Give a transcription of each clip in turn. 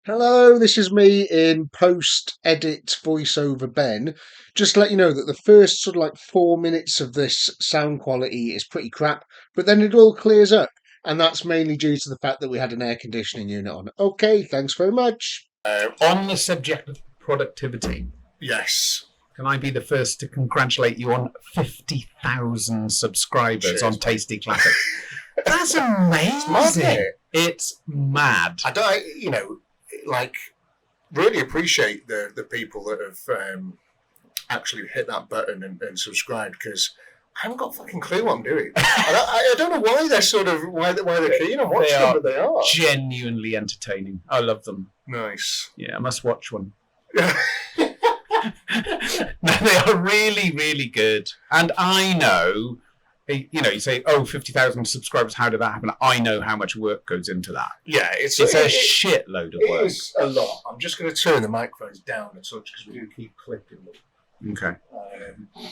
Hello, this is me in post-edit voiceover Ben. Just to let you know that the first sort of like 4 minutes of this sound quality is pretty crap, but then it all clears up, and that's mainly due to the fact that we had an air conditioning unit on. Okay, thanks very much. On the subject of productivity, Yes. can I be the first to congratulate you on 50,000 subscribers Cheers, on mate. Tasty Classics? That's amazing. Mad, isn't it? It's mad. Really appreciate the people that have actually hit that button and subscribed, because I haven't got a fucking clue what I'm doing. I don't know why they're why they're keen on watching them, but they are. Genuinely entertaining. I love them. Nice. Yeah, I must watch one. Yeah. No, they are really, really good. And I know, you say, 50,000 subscribers, how did that happen? I know how much work goes into that. Yeah, it's a shitload of work. It is a lot. I'm just going to turn the microphones down a touch because we do keep clicking them. Okay.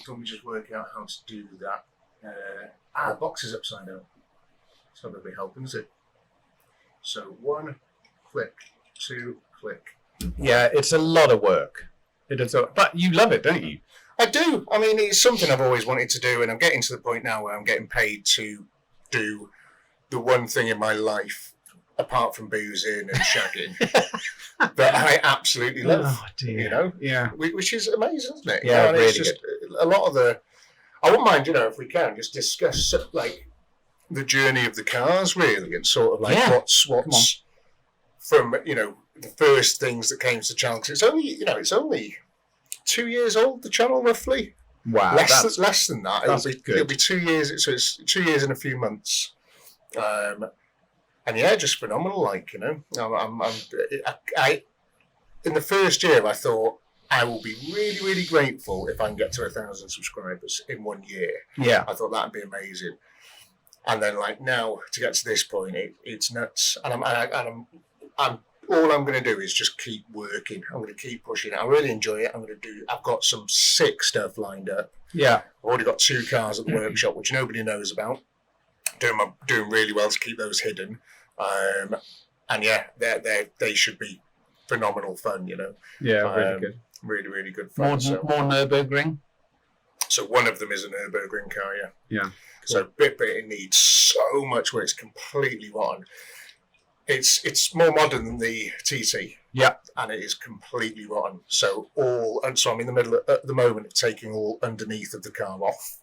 Let me just work out how to do that. The box is upside down. It's not going to be helping, is it? So 1 click, 2 click. Yeah, it's a lot of work. But you love it, don't you? I do. I mean, it's something I've always wanted to do, and I'm getting to the point now where I'm getting paid to do the one thing in my life, apart from boozing and shagging, that I absolutely love. Oh, dear. Yeah, which is amazing, isn't it? Yeah, really it's just a lot of the. I wouldn't mind, if we can just discuss like the journey of the cars, really, and sort of like what's from the first things that came to the channel. Because it's only 2 years old, the channel, roughly. Wow, less than that. It'll be 2 years. So it's 2 years and a few months. And yeah, just phenomenal. I in the first year, I thought I will be really, really grateful if I can get to 1,000 subscribers in 1 year. Yeah, I thought that'd be amazing. And then now to get to this point, it's nuts. And I'm all I'm going to do is just keep working. I'm going to keep pushing it. I really enjoy it. I've got some sick stuff lined up. Yeah. I've already got 2 cars at the workshop, which nobody knows about. Doing really well to keep those hidden. And yeah, they should be phenomenal fun, Yeah, really good. Really, really good More fun. Nürburgring? So one of them is a Nürburgring car, yeah. Yeah. Cool. So but it needs so much work. It's completely rotten. It's more modern than the TT. Yeah. And it is completely rotten. So I'm in the middle at the moment of taking all underneath of the car off,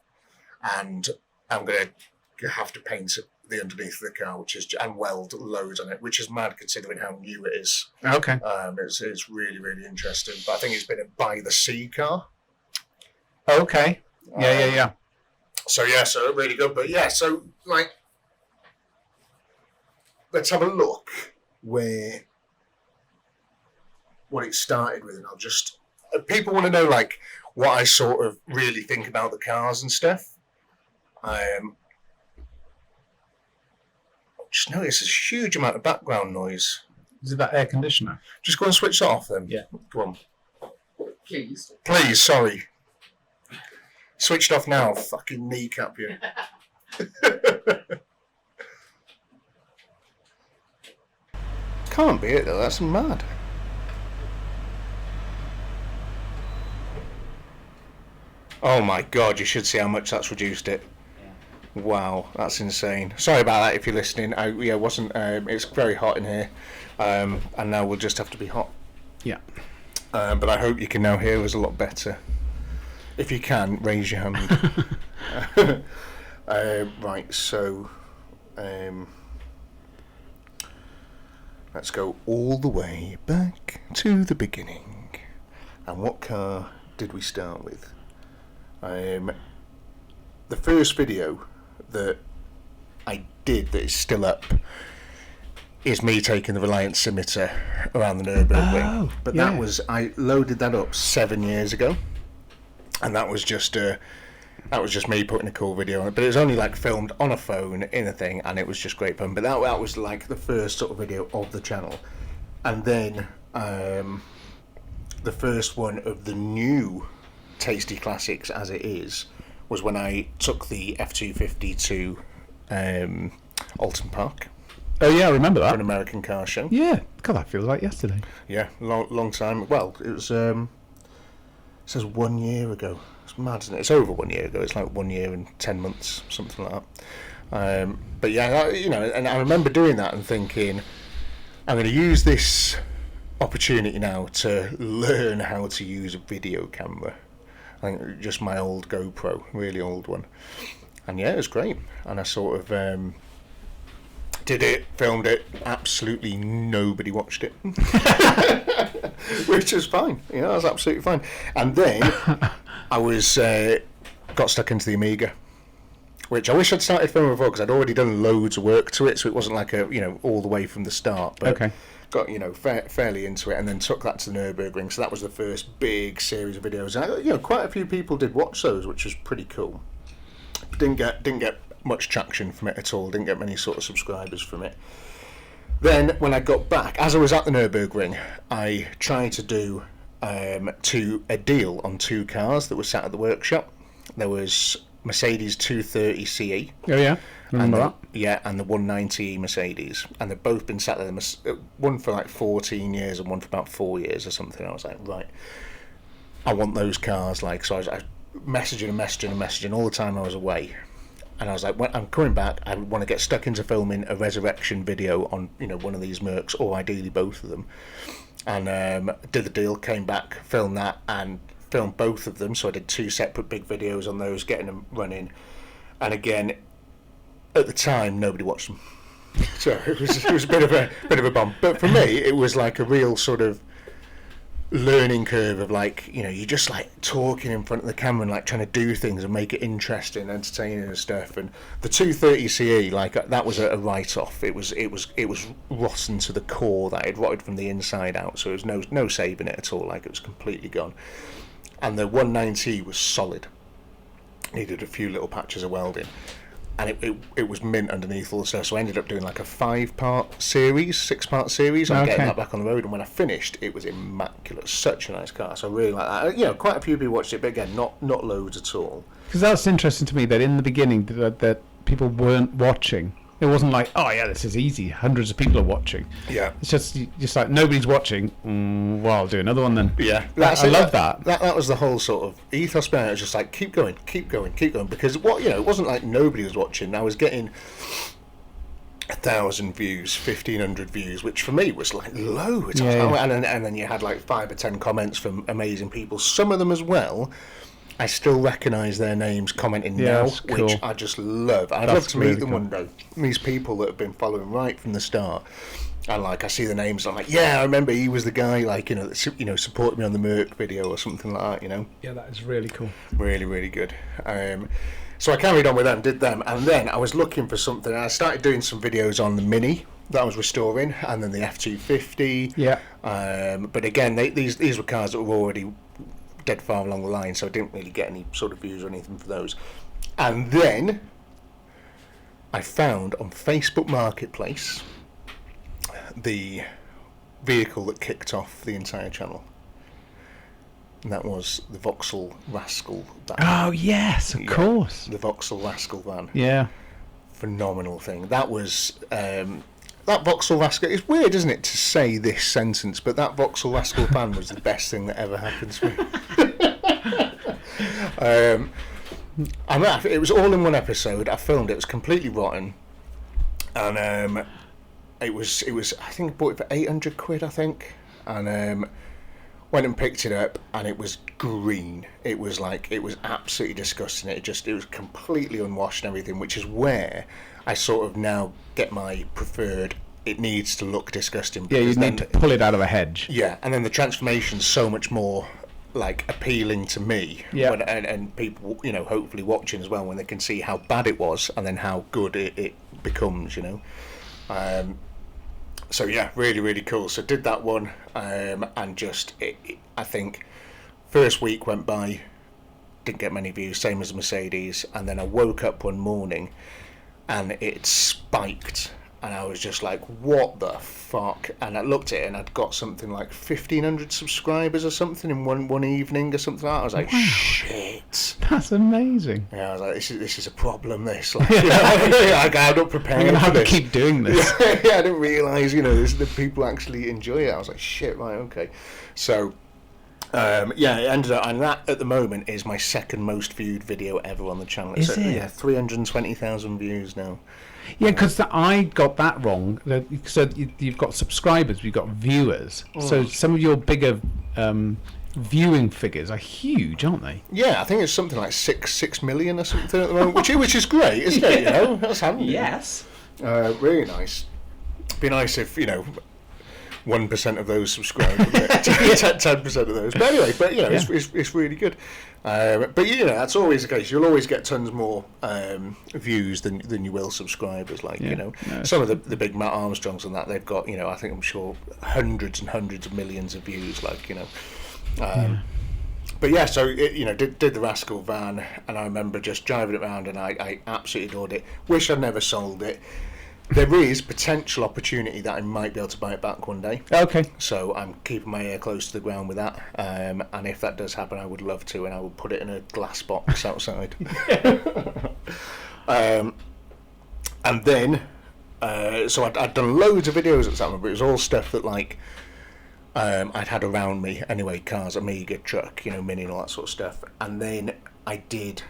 and I'm going to have to paint the underneath of the car, and weld loads on it, which is mad considering how new it is. Okay. It's really, really interesting. But I think it's been a by the sea car. Okay. Yeah. So really good. But yeah, so let's have a look what it started with, and I'll just people want to know what I sort of really think about the cars and stuff. Just notice there's a huge amount of background noise. Is it that air conditioner? Just go and switch that off then. Yeah. Go on. Please, sorry. Switched off now, fucking kneecap you. Can't be it though, that's mad. Oh my god, you should see how much that's reduced it. Wow, that's insane. Sorry about that if you're listening. It's very hot in here, and now we'll just have to be hot. Yeah. But I hope you can now hear us a lot better. If you can, raise your hand. Right, so let's go all the way back to the beginning. And what car did we start with? The first video that I did that is still up is me taking the Reliant Scimitar around the Nürburgring. But I loaded that up 7 years ago, and that was just me putting a cool video on it. But it was only filmed on a phone in a thing, and it was just great fun. But that was the first sort of video of the channel, and then the first one of the new Tasty Classics as it is was when I took the F250 to Alton Park Oh yeah, I remember for an that. American car show. Yeah, God, that feels like yesterday. Yeah, long time. Well, it was. It says 1 year ago. It's mad, isn't it? It's over 1 year ago. It's like 1 year and 10 months, something like that. But yeah, and I remember doing that and thinking, I'm going to use this opportunity now to learn how to use a video camera. I think just my old GoPro, really old one. And yeah, it was great. And I sort of did it, filmed it. Absolutely nobody watched it, which is fine. You know, I was absolutely fine. And then I was got stuck into the Amiga, which I wish I'd started filming before because I'd already done loads of work to it, so it wasn't like all the way from the start. But Okay. got fairly into it, and then took that to the Nürburgring. So that was the first big series of videos. And quite a few people did watch those, which was pretty cool. Didn't get much traction from it at all. Didn't get many sort of subscribers from it. Then when I got back, as I was at the Nürburgring, I tried to do a deal on 2 cars that were sat at the workshop. There was Mercedes 230 CE. Oh yeah, remember that? Yeah, and the 190 Mercedes, and they've both been sat there. One for like 14 years and one for about 4 years or something. I was like, right, I want those cars. Like, so I was messaging all the time I was away. And I was like, when I'm coming back, I want to get stuck into filming a resurrection video on, one of these Mercs, or ideally both of them. And did the deal, came back, filmed that, and filmed both of them. So I did 2 separate big videos on those, getting them running. And again, at the time, nobody watched them. So it was a bit of a bomb. But for me, it was like a real sort of learning curve of like, you're just like talking in front of the camera and like trying to do things and make it interesting, entertaining and stuff. And the 230 CE, like that was a write-off. It was rotten to the core. That it rotted from the inside out, so there was no saving it at all. Like, it was completely gone. And the 190 was solid. Needed a few little patches of welding, and it was mint underneath all the stuff. So I ended up doing like a 6-part series on getting that back on the road. And when I finished, it was immaculate. Such a nice car. So I really like that. Quite a few people watched it, but again, not loads at all. Because that's interesting to me that in the beginning that people weren't watching. It wasn't like, oh yeah, this is easy. Hundreds of people are watching. Yeah. It's just like nobody's watching. Well, I'll do another one then. Yeah. I love that. That was the whole sort of ethos behind it. It was just like, keep going. Because it wasn't like nobody was watching. I was getting 1,000 views, 1,500 views, which for me was like loads. Yeah. And then you had like 5 or 10 comments from amazing people. Some of them as well, I still recognise their names commenting now, cool. which I just love. I'd love to meet them one day. These people that have been following right from the start, and like I see the names, I'm like, yeah, I remember he was the guy, like that supported me on the Merc video or something like that. Yeah, that is really cool. Really, really good. So I carried on with them, did them, and then I was looking for something. And I started doing some videos on the Mini that I was restoring, and then the F250. Yeah. But again, these were cars that were already dead far along the line, so I didn't really get any sort of views or anything for those. And then I found on Facebook Marketplace the vehicle that kicked off the entire channel, and that was the Vauxhall Rascal van. Oh yes, of course. The Vauxhall Rascal van. Yeah. Phenomenal thing. That was that Vauxhall Rascal. It's weird, isn't it, to say this sentence, but that Vauxhall Rascal van was the best thing that ever happened to me. It was all in one episode. I filmed it. It was completely rotten, and it was. I think I bought it for 800 quid. I think, and went and picked it up, and it was green. It was absolutely disgusting. It was completely unwashed and everything, which is where I sort of now get my preferred. It needs to look disgusting. Yeah, you need to pull it out of a hedge. Yeah, and then the transformation's so much more like appealing to me. Yeah. And people, hopefully watching as well, when they can see how bad it was and then how good it becomes. So yeah, really, really cool. So did that one, and just I think first week went by, didn't get many views, same as the Mercedes, and then I woke up one morning and it spiked and I was just like, what the fuck? And I looked at it, and I'd got something like 1,500 subscribers or something in one evening or something like that. I was like, shit. That's amazing. Yeah, I was like, this is a problem, this. Like, you know, I'm not prepared. I'm going to have for to this. keep doing this. Yeah, I didn't realise, you know, the people actually enjoy it. I was like, shit, right, okay. So, yeah, it ended up, and that at the moment is my second most viewed video ever on the channel. Is it? Yeah, 320,000 views now. Yeah, because I got that wrong. So you've got subscribers, you've got viewers. So some of your bigger viewing figures are huge, aren't they? Yeah, I think it's something like 6 million or something at the moment, which is great, isn't it? You know, that's handy. Yes. Really nice. Be nice if, you know, 1% of those subscribe, 10% of those. But anyway, you know, it's really good. But you know, that's always the case. You'll always get tons more views than you will subscribers. Like, you know, some of the big Matt Armstrongs and that, they've got, you know, I think, I'm sure, hundreds and hundreds of millions of views. Like, you know. But yeah, so it, you know, did the Rascal van, and I remember just driving it around, and I absolutely adored it. Wish I'd never sold it. There is potential opportunity that I might be able to buy it back one day. Okay. So I'm keeping my ear close to the ground with that. And if that does happen, I would love to, and I will put it in a glass box outside. And then, so I'd done loads of videos at the time, but it was all stuff that, like, I'd had around me anyway, cars, Amiga, truck, you know, Mini and all that sort of stuff. And then I did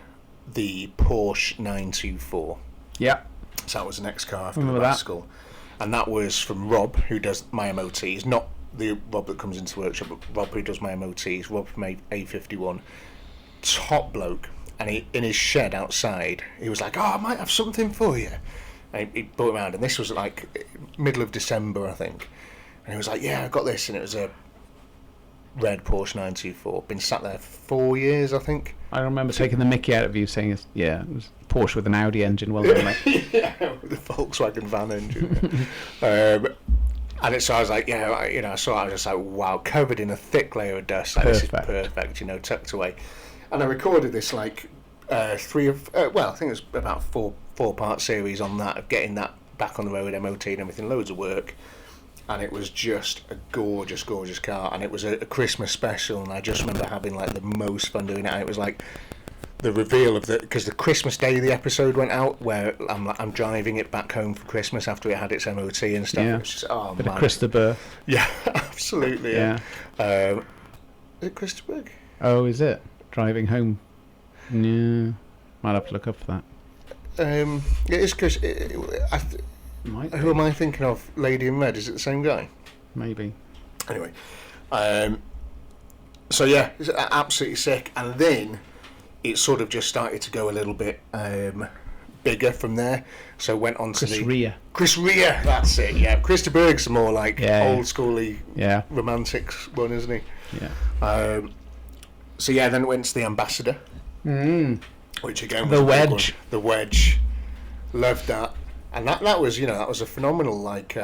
the Porsche 924. Yeah. So that was the next car after the Rascal. And that was from Rob, who does my MOTs. Not the Rob that comes into the workshop, but Rob who does my MOTs. Rob from A51. Top bloke. And he, in his shed outside, he was like, oh, I might have something for you. And he brought it around, and this was like middle of December, I think. And he was like, yeah, I got this. And it was a red Porsche 924. Been sat there for 4 years, I think. I remember taking the mickey out of you, saying, it was Porsche with an Audi engine. Well done, mate. Yeah, with the Volkswagen van engine. And so I was like, yeah, you know, I saw it, I was just like, wow, covered in a thick layer of dust. Like, this is perfect, you know, tucked away. And I recorded this, like, I think it was about four-part series on that, of getting that back on the road, MOT and everything, loads of work. And it was just a gorgeous, gorgeous car. And it was a Christmas special, and I just remember having, like, the most fun doing it. And it was like the reveal of because the Christmas day the episode went out, where I'm driving it back home for Christmas after it had its MOT and stuff. Yeah. It was just, oh, Bit man. of Christopher. Yeah, absolutely. Yeah. Is it Christopher? Oh, is it? Driving home? Yeah. Might have to look up for that. It is Chris. Who am I thinking of? Lady in Red. Is it the same guy? Maybe. Anyway, so yeah, it's absolutely sick. And then it sort of just started to go a little bit bigger from there. So went on to Chris Rea. That's it. Yeah, Chris de Burgh's a more like old schooly, romantic one, isn't he? Yeah. So yeah, then it went to the Ambassador, which again was the Wedge. Loved that. And that was, you know, that was a phenomenal, like,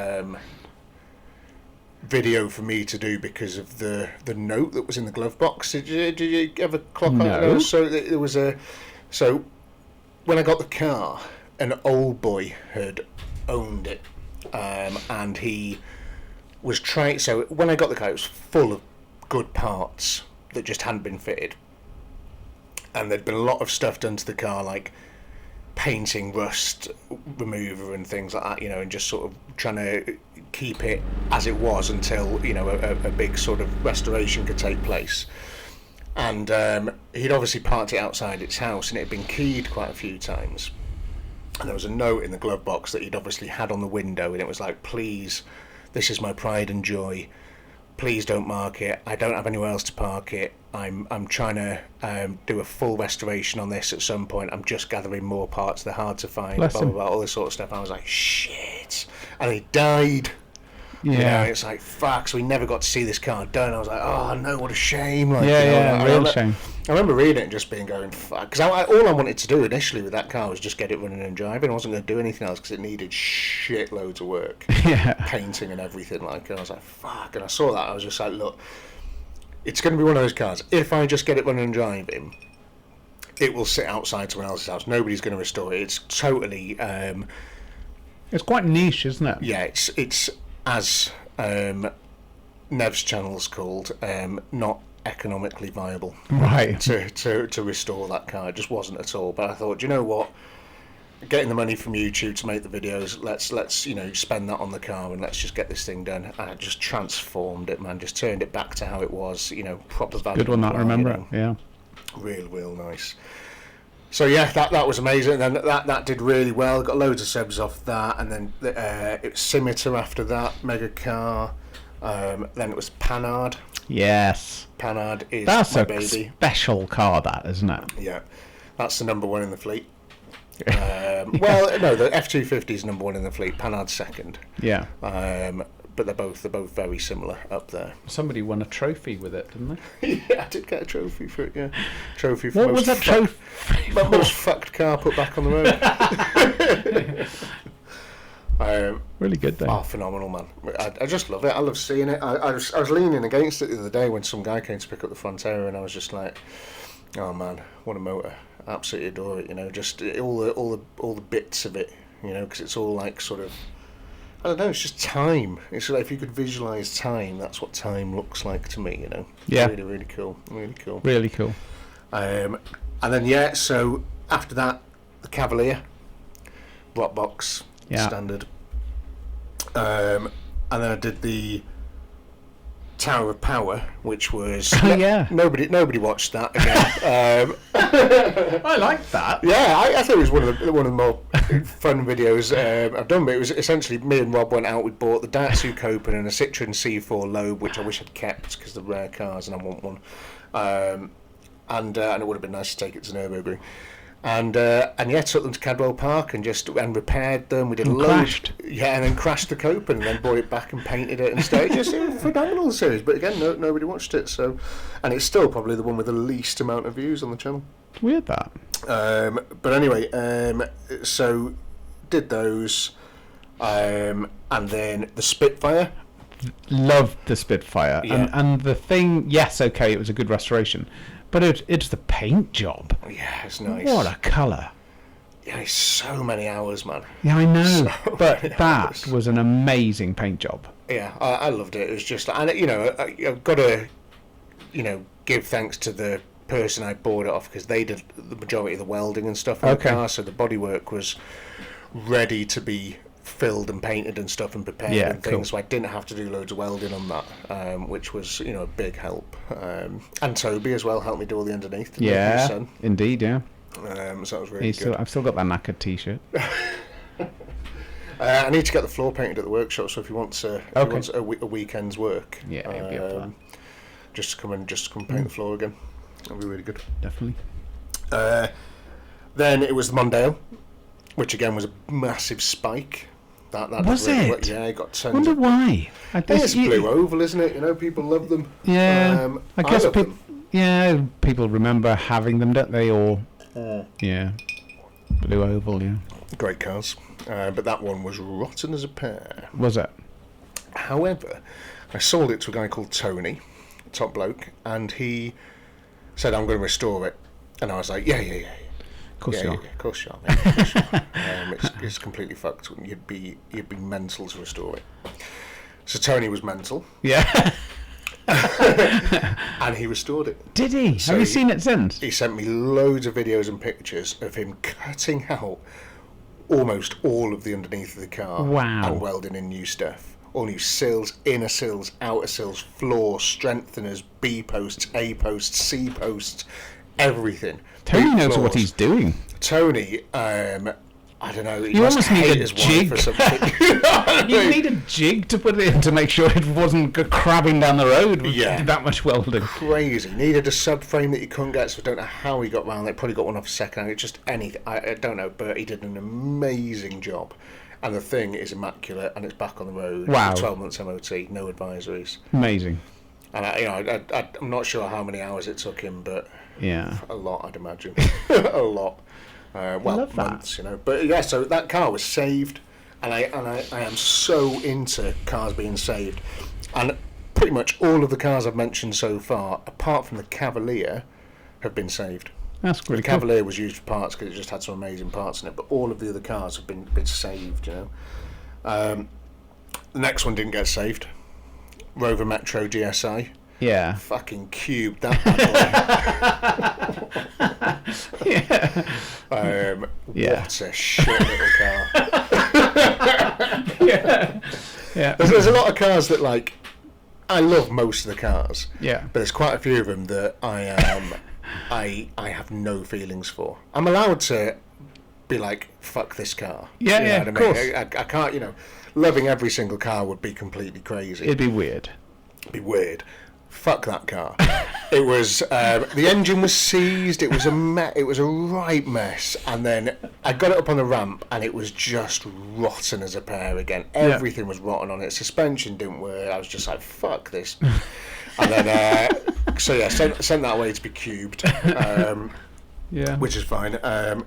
video for me to do because of the note that was in the glove box. Did you ever clock on those? So there was so when I got the car, an old boy had owned it, and he was trying. So when I got the car, it was full of good parts that just hadn't been fitted, and there'd been a lot of stuff done to the car, like painting, rust remover and things like that, you know, and just sort of trying to keep it as it was until, you know, a big sort of restoration could take place. And he'd obviously parked it outside its house, and it had been keyed quite a few times, and there was a note in the glove box that he'd obviously had on the window, and it was like, please, this is my pride and joy, please don't mark it, I don't have anywhere else to park it, I'm trying to do a full restoration on this at some point, I'm just gathering more parts, they're hard to find, blah, blah, blah, all this sort of stuff. And I was like, shit. And he died. Yeah. You know, it's like, fuck, so we never got to see this car done. I was like, oh no, what a shame. Like, real shame. I remember reading it and just going, fuck, because all I wanted to do initially with that car was just get it running and driving. I wasn't going to do anything else because it needed shitloads of work. Painting and everything, like, and I was like, fuck. And I saw that, I was just like, look, it's going to be one of those cars, if I just get it running and driving, it will sit outside someone else's house. Nobody's going to restore it. It's totally It's quite niche, isn't it? Yeah, it's as Nev's channel's called, not economically viable. Right. To restore that car. It just wasn't at all. But I thought, you know what? Getting the money from YouTube to make the videos, let's spend that on the car and let's just get this thing done. And I just transformed it, man. Just turned it back to how it was, proper value. Good one, that, remember it, yeah. Real nice. So yeah, that was amazing. And then that did really well. Got loads of subs off that, and then it was Scimitar after that, mega car. Then it was Panhard. Yes. Panhard is That's my a baby. special car, that, isn't it? Yeah, that's the number one in the fleet. Well, no, the F250 is number one in the fleet. Panhard's second. Yeah. But they're both very similar up there. Somebody won a trophy with it, didn't they? Yeah, I did get a trophy for it. Yeah, trophy for what was that trophy? Most fucked car put back on the road. Really good though. Oh, phenomenal, man! I just love it. I love seeing it. I was leaning against it the other day when some guy came to pick up the Frontera, and I was just like, oh man, what a motor! Absolutely adore it. Just all the bits of it. Because it's all like sort of. I don't know, it's just time. It's like if you could visualise time, that's what time looks like to me, Yeah. Really, really cool. Really cool. Really cool. And then, so after that, the Cavalier, rock box, standard. And then I did the Tower of Power, which was nobody watched that again. I like that. Yeah, I thought it was one of the more fun videos I've done. But it was essentially me and Rob went out. We bought the Daihatsu Copen and a Citroen C4 Loeb, which I wish I'd kept because they're rare cars and I want one. And it would have been nice to take it to Nürburgring. And took them to Cadwell Park and repaired them. We did crashed. Yeah, and then crashed the Copen and then brought it back and painted it and stuff. Just a phenomenal series. But again, nobody watched it. So, and it's still probably the one with the least amount of views on the channel. Weird that. But anyway, so did those, and then the Spitfire. Loved the Spitfire, Yeah. and the thing. Yes, okay, it was a good restoration. But it's the paint job. Yeah, it's nice. What a colour. Yeah, it's so many hours, man. Yeah, I know. So but many that hours. was an amazing paint job. Yeah, I loved it. It was just, and I've got to, give thanks to the person I bought it off because they did the majority of the welding and stuff on the car, so the bodywork was ready to be filled and painted and stuff and prepared and things, cool. so I didn't have to do loads of welding on that, which was a big help. And Toby as well helped me do all the underneath. Yeah, son. Indeed, yeah. So that was really good. I've still got that knackered T-shirt. I need to get the floor painted at the workshop, so if you want a weekend's work, Yeah, it'd be up for that. just to come paint the floor again. That'll be really good. Definitely. Then it was the Mondeo, which again was a massive spike. That Was really it? Yeah, it got tons. Wonder why. I think it's blue oval, isn't it? People love them. Yeah, I guess love them. people remember having them, don't they? Or yeah, blue oval. Yeah, Great cars, but that one was rotten as a pear. was it? However, I sold it to a guy called Tony, top bloke, and he said, "I'm going to restore it," and I was like, "Yeah." Of course you are. Of course you are. Mate. Of course you are. It's completely fucked. You'd be mental to restore it. So Tony was mental, Yeah. and he restored it. Did he? So Have you seen it since? He sent me loads of videos and pictures of him cutting out almost all of the underneath of the car. Wow. And welding in new stuff. All new sills, inner sills, outer sills, floor, strengtheners, B posts, A posts, C posts, everything. Tony Boot knows floors. what he's doing. Tony, I don't know. He You must almost need hate a his jig. wife or something. You need a jig to put it in to make sure it wasn't crabbing down the road with Yeah. that much welding. Crazy. Needed a subframe that you couldn't get, so I don't know how he got round it. Probably got one off a second hand. It's just anything. I don't know, but he did an amazing job. And the thing is immaculate, and it's back on the road. Wow. 12 months MOT, no advisories. Amazing. And I'm not sure how many hours it took him, but Yeah. a lot, I'd imagine. A lot. love that. Months, But yeah, so that car was saved, and I am so into cars being saved, and pretty much all of the cars I've mentioned so far, apart from the Cavalier, have been saved. That's really The cool. Cavalier was used for parts because it just had some amazing parts in it, but all of the other cars have been saved. The next one didn't get saved. Rover Metro GSI. Yeah. Fucking cubed that bad boy. Yeah. What a shit little car. Yeah. There's a lot of cars that, like, I love most of the cars. Yeah. But there's quite a few of them that I have no feelings for. I'm allowed to be like, fuck this car. Yeah, You know yeah, what of I mean? course. I can't, you know, loving every single car would be completely crazy. It'd be weird. It'd be weird. Fuck that car. It was the engine was seized. It was it was a right mess. And then I got it up on the ramp, and it was just rotten as a pear again. Everything was rotten on it. Suspension didn't work. I was just like, fuck this. And then sent that away to be cubed, which is fine. And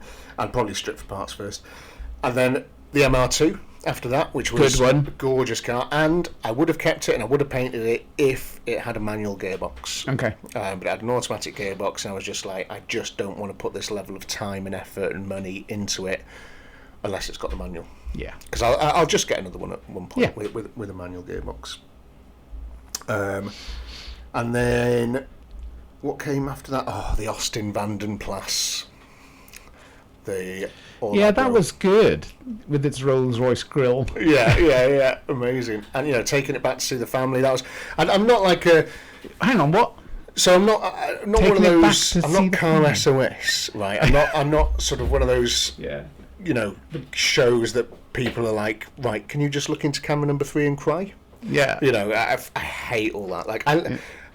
probably stripped for parts first. And then the MR2 after that, which was Good one. a gorgeous car, and I would have kept it and I would have painted it if it had a manual gearbox. Okay. But it had an automatic gearbox, and I was just like, I just don't want to put this level of time and effort and money into it unless it's got the manual. Yeah. Because I'll just get another one at one point Yeah. with a manual gearbox. And then what came after that? Oh, the Austin Vanden Plas. That was good with its Rolls Royce grille. Yeah, amazing. And you know, taking it back to see the family. That was. And I'm not like a. Hang on, what? So I'm not one Taking of it back those. to I'm see not the car family. SOS, right? I'm not sort of one of those. Yeah. You know, shows that people are like, right? Can you just look into camera number 3 and cry? Yeah. You know, I hate all that. Like,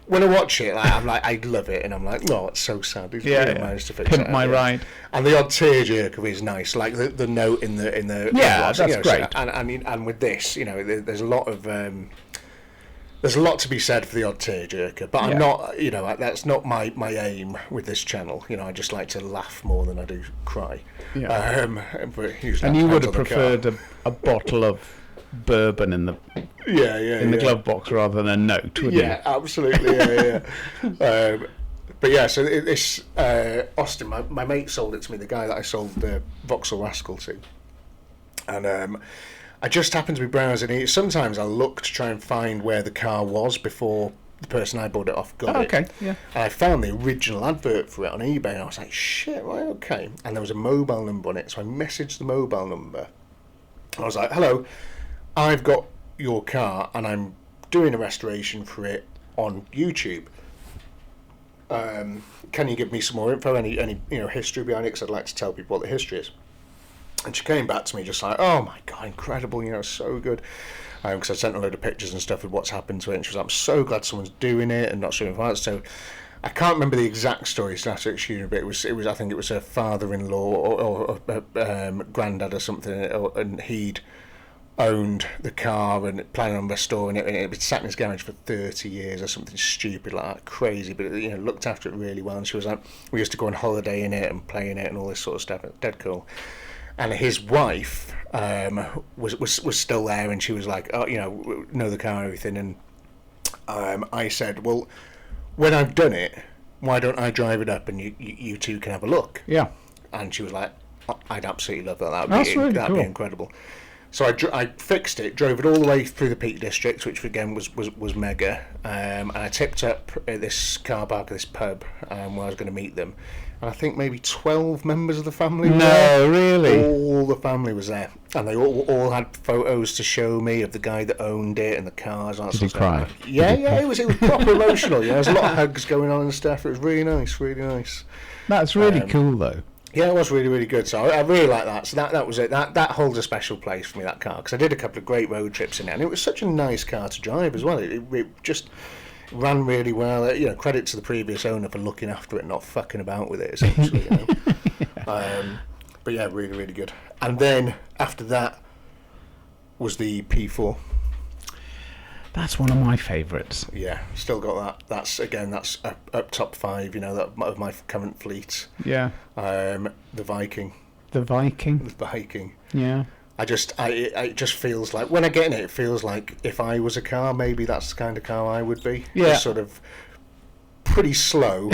when I watch it, like, I'm like, I love it, and I'm like, no, it's so sad. He's really managed to fix Pimp it. my ride. And the odd tearjerker is nice, like the note in the Yeah, vlogs, that's you know, great. So, and with this, you know, there's a lot of there's a lot to be said for the odd tearjerker, but I'm not, you know, that's not my aim with this channel. You know, I just like to laugh more than I do cry. Yeah. But usually And that you would depends have on the car. preferred a bottle of bourbon in the the glove box rather than a note, wouldn't you? Absolutely, but yeah, so this Austin, my mate sold it to me, the guy that I sold the Vauxhall Rascal to, and I just happened to be browsing it. Sometimes I look to try and find where the car was before the person I bought it off got it. Okay, yeah. And I found the original advert for it on eBay, and I was like, shit, right, okay. And there was a mobile number on it, so I messaged the mobile number. I was like, hello, I've got your car, and I'm doing a restoration for it on YouTube. Can you give me some more info, any history behind it? Because I'd like to tell people what the history is. And she came back to me just like, oh my God, incredible, so good. Because I sent a load of pictures and stuff with what's happened to it, and she was like, I'm so glad someone's doing it and not showing violence. So I can't remember the exact story, so I have to excuse me, but it was I think it was her father-in-law or granddad or something, and he'd owned the car and planning on restoring it, and it had been sat in his garage for 30 years or something stupid like that, crazy, but looked after it really well. And she was like, we used to go on holiday in it and play in it and all this sort of stuff. Dead cool. And his wife was still there, and she was like, oh, know the car and everything. And I said, well, when I've done it, why don't I drive it up and you two can have a look? Yeah. And she was like, I'd absolutely love that. That'd be incredible. So I fixed it, drove it all the way through the Peak District, which again was mega. And I tipped up at this car park, this pub, where I was going to meet them. And I think maybe 12 members of the family were there. No, really? All the family was there. And they all had photos to show me of the guy that owned it and the cars. And Did you cry? Yeah, it was proper emotional. There was a lot of hugs going on and stuff. It was really nice, really nice. That's really cool, though. Yeah, it was really, really good. So I really like that. So that was it. That holds a special place for me, that car, because I did a couple of great road trips in it, and it was such a nice car to drive as well. It just ran really well. Credit to the previous owner for looking after it and not fucking about with it, essentially. But yeah, really, really good. And then after that was the P4. That's one of my favourites. Yeah, still got that. That's up top 5. That of my current fleet. Yeah. The Viking. The Viking. The Viking. Yeah. It just feels like, when I get in it feels like if I was a car, maybe that's the kind of car I would be. Yeah. Just sort of pretty slow,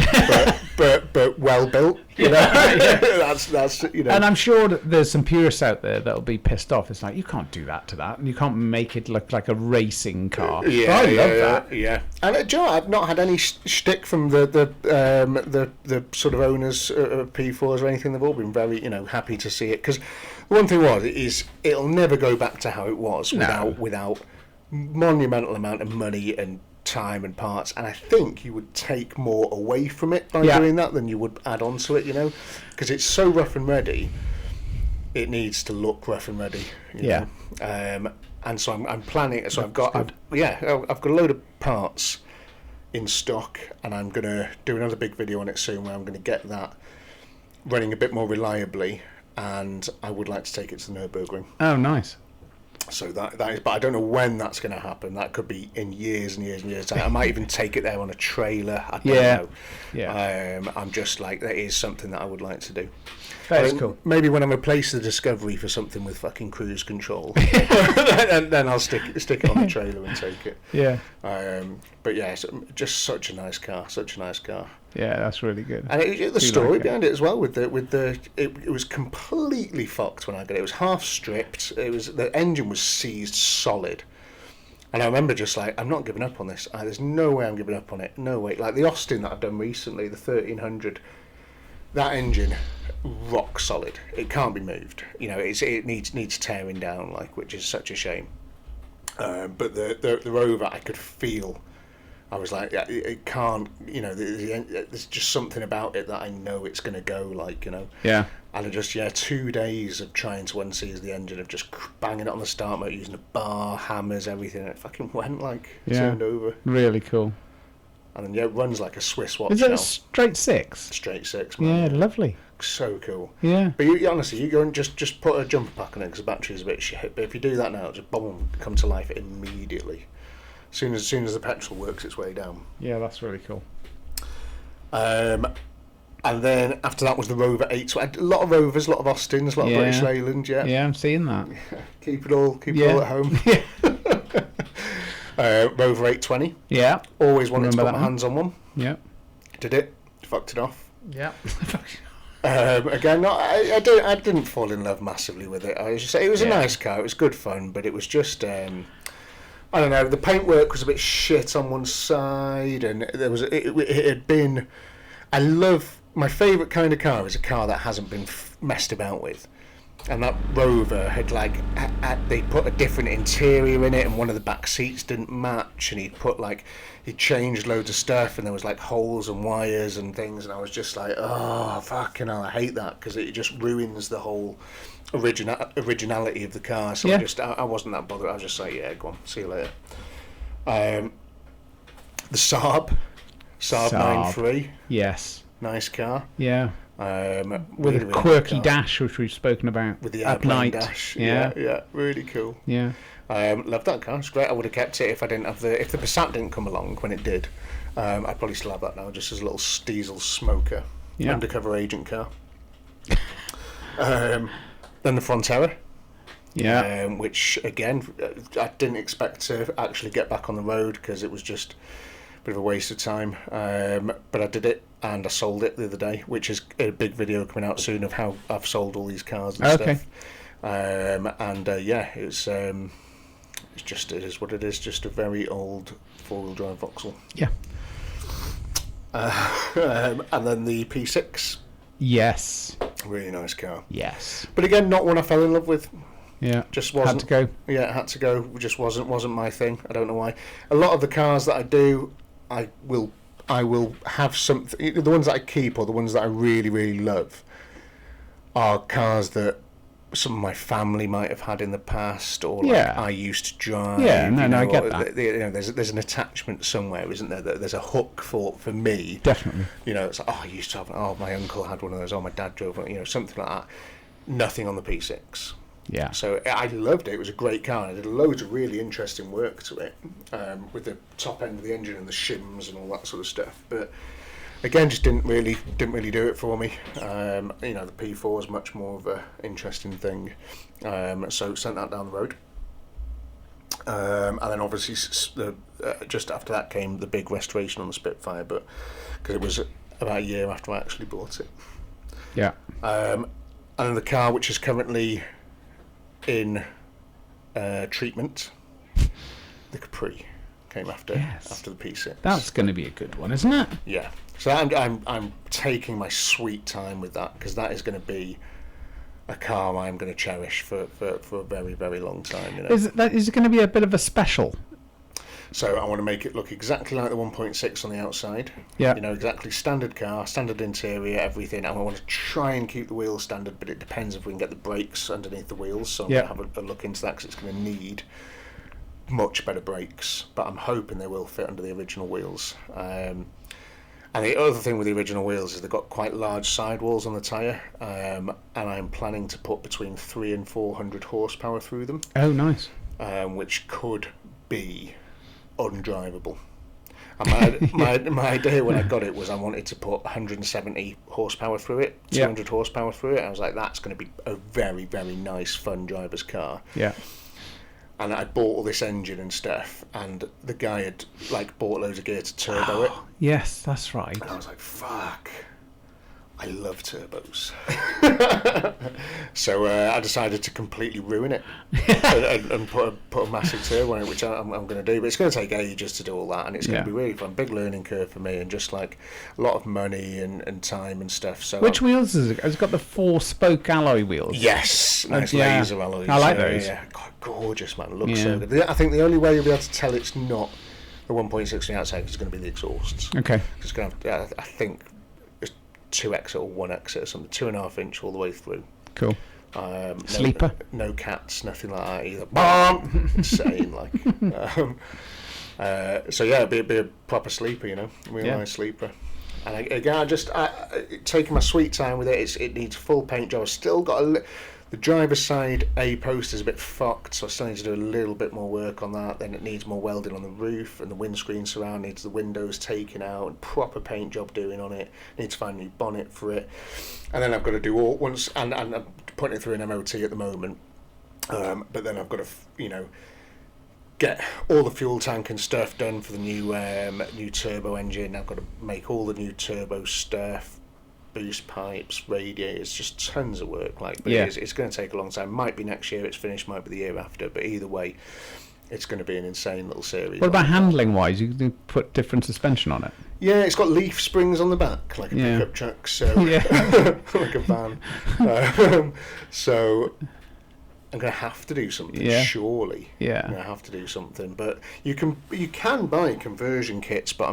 but well built. You know, that's you know. And I'm sure that there's some purists out there that'll be pissed off. It's like, you can't do that to that, and you can't make it look like a racing car. Yeah, I love that. Yeah, and Joe, I've not had any shtick from the sort of owners of P4s or anything. They've all been very, you know, happy to see it, because one thing is it'll never go back to how it was without monumental amount of money and time and parts, and I think you would take more away from it by doing that than you would add on to it, you know, because it's so rough and ready. It needs to look rough and ready, you know? And so I'm planning. So I've got a load of parts in stock, and I'm gonna do another big video on it soon, where I'm gonna get that running a bit more reliably, and I would like to take it to the Nürburgring. Oh, nice. So that is, but I don't know when that's going to happen. That could be in years and years and years. I might even take it there on a trailer. I don't know. Yeah. I'm just like, that is something that I would like to do. That is cool. Maybe when I replace the Discovery for something with fucking cruise control, then I'll stick it on the trailer and take it. Yeah. But yeah, it's just such a nice car. Such a nice car. Yeah, that's really good. And the story behind it as well, it was completely fucked when I got it. It was half stripped. The engine was seized solid, and I remember just like, I'm not giving up on this. There's no way I'm giving up on it. No way. Like the Austin that I've done recently, the 1300, that engine, rock solid. It can't be moved. You know, it needs tearing down, like, which is such a shame. But the Rover, I could feel. I was like, it can't, you know, there's just something about it that I know it's going to go, like, you know. Yeah. And I just, 2 days of trying to unseize the engine, of just banging it on the start motor, using a bar, hammers, everything, and it fucking went, like, turned over. Really cool. And then, it runs like a Swiss watch. Is it a straight six? Straight six, man. Yeah, lovely. So cool. Yeah. But honestly, you go and just put a jumper pack on it, because the battery's a bit shit. But if you do that now, it'll just boom, come to life immediately. As soon as the petrol works its way down. Yeah, that's really cool. And then after that was the Rover 8. So I had a lot of Rovers, a lot of Austins, a lot of British Leyland. Yeah, I'm seeing that. Keep it all at home. Rover 820. Yeah. Always wanted to put my hands on one. Yeah. Did it. Fucked it off. Yeah. Again, I didn't fall in love massively with it. It was a nice car. It was good fun, but it was just. I don't know, the paintwork was a bit shit on one side, and it had been. My favourite kind of car is a car that hasn't been messed about with, and that Rover had they put a different interior in it, and one of the back seats didn't match, and he changed loads of stuff, and there was like holes and wires and things, and I was just like, oh fucking hell, I hate that, because it just ruins the whole originality of the car. So I wasn't that bothered. I was just like, yeah, go on, see you later. The Saab 9.3. Yes. Nice car. Yeah. With really, a quirky dash, which we've spoken about. With the at night dash. Yeah, really cool. Yeah. Loved that car. It's great. I would have kept it if I didn't have if the Passat didn't come along when it did. I'd probably still have that now, just as a little diesel smoker, undercover agent car. Then the Frontera. Yeah. Which again, I didn't expect to actually get back on the road, because it was just a bit of a waste of time. But I did it, and I sold it the other day, which is a big video coming out soon of how I've sold all these cars and stuff. It is what it is, just a very old 4-wheel drive Vauxhall. Yeah. And then the P6. Yes. Really nice car. Yes. But again, not one I fell in love with. Yeah. Just wasn't. Had to go. Yeah, it had to go. Just wasn't my thing. I don't know why. A lot of the cars that I do, I will have something. The ones that I keep, or the ones that I really, really love, are cars that some of my family might have had in the past, or I used to drive. Yeah, I get that. There's an attachment somewhere, isn't there? There's a hook for me. Definitely. It's like, I used to have. My uncle had one of those. My dad drove one. Something like that. Nothing on the P6. Yeah. So I loved it. It was a great car. I did loads of really interesting work to it, with the top end of the engine and the shims and all that sort of stuff. But again, just didn't really do it for me. The P4 is much more of a interesting thing. So sent that down the road. And then obviously just after that came the big restoration on the Spitfire, but because it was about a year after I actually bought it. Yeah. And then the car, which is currently in treatment, the Capri, came after the P6. That's going to be a good one, isn't it? Yeah. So I'm taking my sweet time with that, because that is going to be a car I'm going to cherish for a very, very long time. You know? Is it going to be a bit of a special? So I want to make it look exactly like the 1.6 on the outside. Yeah. You know, exactly standard car, standard interior, everything. And I want to try and keep the wheels standard, but it depends if we can get the brakes underneath the wheels. So I'm going to have a look into that, because it's going to need much better brakes. But I'm hoping they will fit under the original wheels. And the other thing with the original wheels is they've got quite large sidewalls on the tyre, and I'm planning to put between 300 and 400 horsepower through them. Oh, nice. Which could be undrivable. And my idea when I got it was I wanted to put 170 horsepower through it, 200 horsepower through it. I was like, that's going to be a very, very nice, fun driver's car. Yeah. And I bought all this engine and stuff, and the guy had bought loads of gear to turbo it. Yes, that's right. And I was like, fuck, I love turbos. So I decided to completely ruin it and put a massive turbo on it, which I'm going to do. But it's going to take ages to do all that, and it's going to be really fun. Big learning curve for me, and just a lot of money and time and stuff. So which wheels is it? It's got the 4-spoke alloy wheels. Yes, nice laser alloys. I like those. Yeah, God, gorgeous, man. It looks so good. I think the only way you'll be able to tell it's not the 1.6 on the outside is going to be the exhausts. Okay. It's going to have, I think, 2 exit or 1 exit or something, 2.5 inch all the way through. Cool. Sleeper? No cats, nothing like that either. Bomb! Insane, so yeah, it'd be a proper sleeper, you know, real nice sleeper. And again, I taking my sweet time with it. It needs full paint job. I've still got the driver's side A post is a bit fucked, so I still need to do a little bit more work on that. Then it needs more welding on the roof, and the windscreen surround needs the windows taken out, and proper paint job doing on it. Need to find a new bonnet for it, and then I've got to do all once, and I'm putting it through an MOT at the moment. But then I've got to get all the fuel tank and stuff done for the new turbo engine. I've got to make all the new turbo stuff, boost pipes, radiators, just tons of work. But it's going to take a long time. Might be next year it's finished, might be the year after, but either way, it's going to be an insane little series. What about handling wise? You can put different suspension on it. Yeah, it's got leaf springs on the back, like a pickup truck, so like a van. So I'm going to have to do something, surely. Yeah. I'm going to have to do something. But you can buy conversion kits, but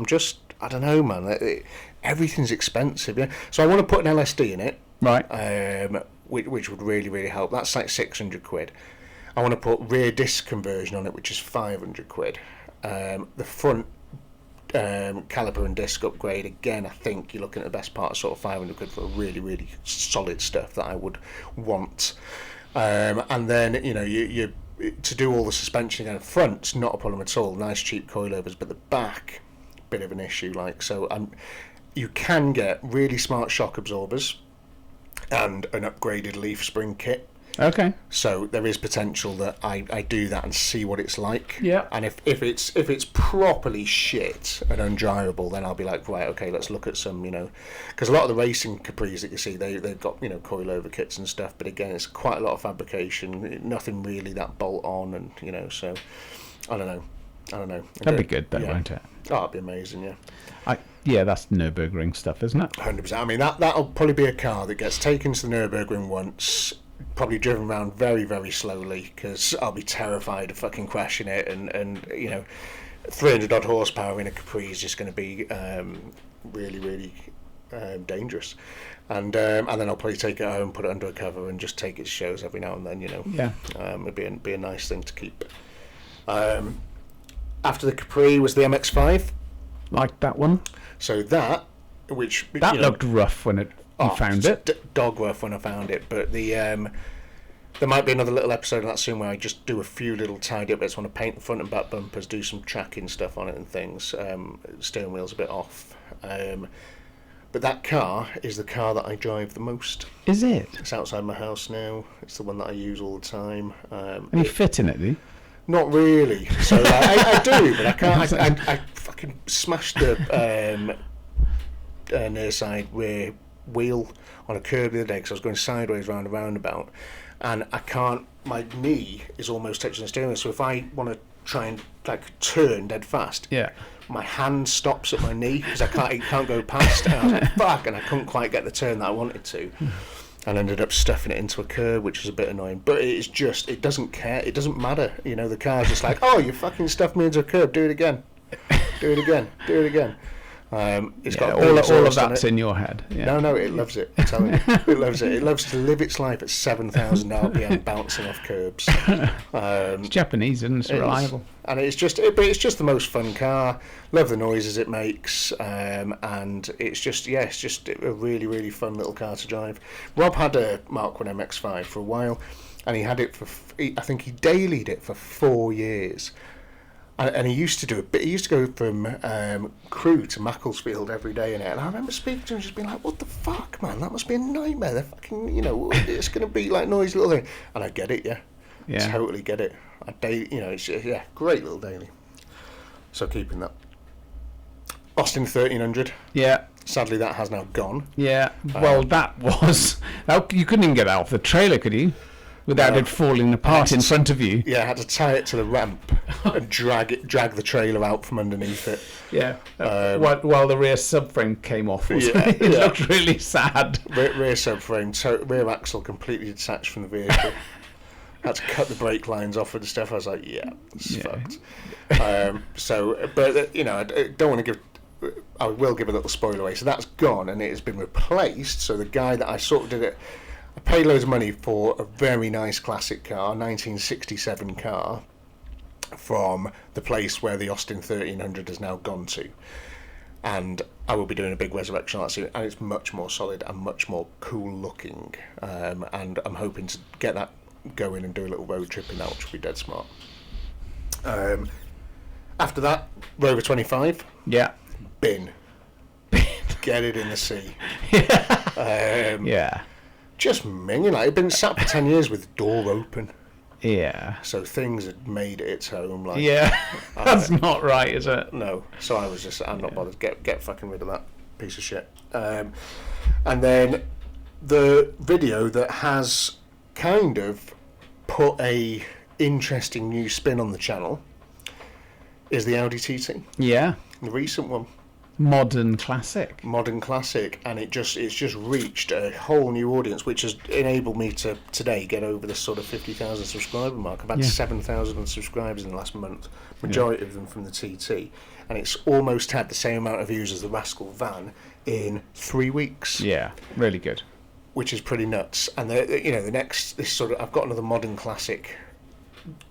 I don't know, man. Everything's expensive, yeah. So I want to put an LSD in it. Right. Which would really, really help. That's like 600 quid. I want to put rear disc conversion on it, which is 500 quid. The front caliper and disc upgrade, again, I think you're looking at the best part of sort of 500 quid for a really, really solid stuff that I would want. And then, you to do all the suspension again, front's not a problem at all. Nice cheap coilovers, but the back, bit of an issue. You can get really smart shock absorbers and an upgraded leaf spring kit. Okay. So there is potential that I do that and see what it's like. Yeah. And if it's properly shit and undrivable, then I'll be like, right, okay, let's look at some, because a lot of the racing Capris that you see, they've got coilover kits and stuff. But again, it's quite a lot of fabrication, nothing really that bolt on, and so I don't know. That'd be good, though, won't it? Oh, it'd be amazing, yeah. That's Nürburgring stuff, isn't it? 100%. I mean, that'll probably be a car that gets taken to the Nürburgring once, probably driven around very, very slowly, because I'll be terrified of fucking crashing it, and 300 odd horsepower in a Capri is just going to be really, really dangerous. And then I'll probably take it home, put it under a cover, and just take it to shows every now and then. Yeah. It'd be a nice thing to keep. After the Capri was the MX-5. Like that one. So that looked rough when you found it. Dog rough when I found it, but there might be another little episode of that soon where I just do a few little tidy up bits. I want to paint the front and back bumpers, do some tracking stuff on it and things. Steering wheel's a bit off. But that car is the car that I drive the most. Is it? It's outside my house now. It's the one that I use all the time. And you fit in it, do you? Not really. So I do, but I can't. I fucking smashed the near side rear wheel on a curb the other day because I was going sideways round a roundabout, and I can't. My knee is almost touching the steering wheel. So if I want to try and like turn dead fast, my hand stops at my knee because it can't go past. And I was like, fuck, and I couldn't quite get the turn that I wanted to. And ended up stuffing it into a curb, which was a bit annoying. But it's just, it doesn't care. It doesn't matter. You know, the car's just like, oh, you fucking stuffed me into a curb. Do it again. Do it again. Do it again. It's got all of that's in your head. Yeah. No, it loves it. I'm telling you, it loves it. It loves to live its life at 7,000 RPM, bouncing off curbs. It's Japanese, and it's reliable. And it's just the most fun car. Love the noises it makes, and it's just a really, really fun little car to drive. Rob had a Mark 1 MX-5 for a while, and he had it I think he dailied it for 4 years. And he used to do a bit. He used to go from Crewe to Macclesfield every day in it. And I remember speaking to him, just being like, "What the fuck, man? That must be a nightmare. They're fucking, it's going to be like noisy little thing." And I get it, yeah. Totally get it. It's great little daily. So keeping that. Austin 1300. Yeah. Sadly, that has now gone. Yeah. Well, you couldn't even get out of the trailer, could you? Without it falling apart in front of you. Yeah, I had to tie it to the ramp and drag the trailer out from underneath it. Yeah, while the rear subframe came off. It looked really sad. Rear subframe, rear axle completely detached from the vehicle. Had to cut the brake lines off and stuff. I was like, it's fucked. I don't want to give... I will give a little spoiler away. So that's gone and it has been replaced. So the guy that I sort of did it... I paid loads of money for a very nice classic car, 1967 car, from the place where the Austin 1300 has now gone to. And I will be doing a big resurrection on that soon, and it's much more solid and much more cool looking. And I'm hoping to get that going and do a little road trip in that, which will be dead smart. After that, Rover 25. Yeah. Bin. Get it in the sea. Yeah. Just minging. It'd been sat for 10 years with door open. Yeah. So things had made it its home. That's not right, is it? No. So I was just, I'm not bothered. Get fucking rid of that piece of shit. And then the video that has kind of put a interesting new spin on the channel is the Audi TT. Yeah. The recent one. Modern classic, and it's just reached a whole new audience, which has enabled me to today get over this sort of 50,000 subscriber mark. I've had 7,000 subscribers in the last month, majority of them from the TT, and it's almost had the same amount of views as the Rascal van in 3 weeks. Yeah, really good. Which is pretty nuts. And I've got another modern classic,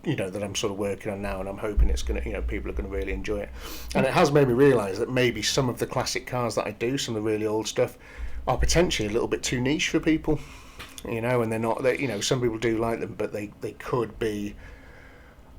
that I'm sort of working on now, and I'm hoping it's going to, people are going to really enjoy it. And it has made me realise that maybe some of the classic cars that I do, some of the really old stuff, are potentially a little bit too niche for people, and they're not, some people do like them, but they could be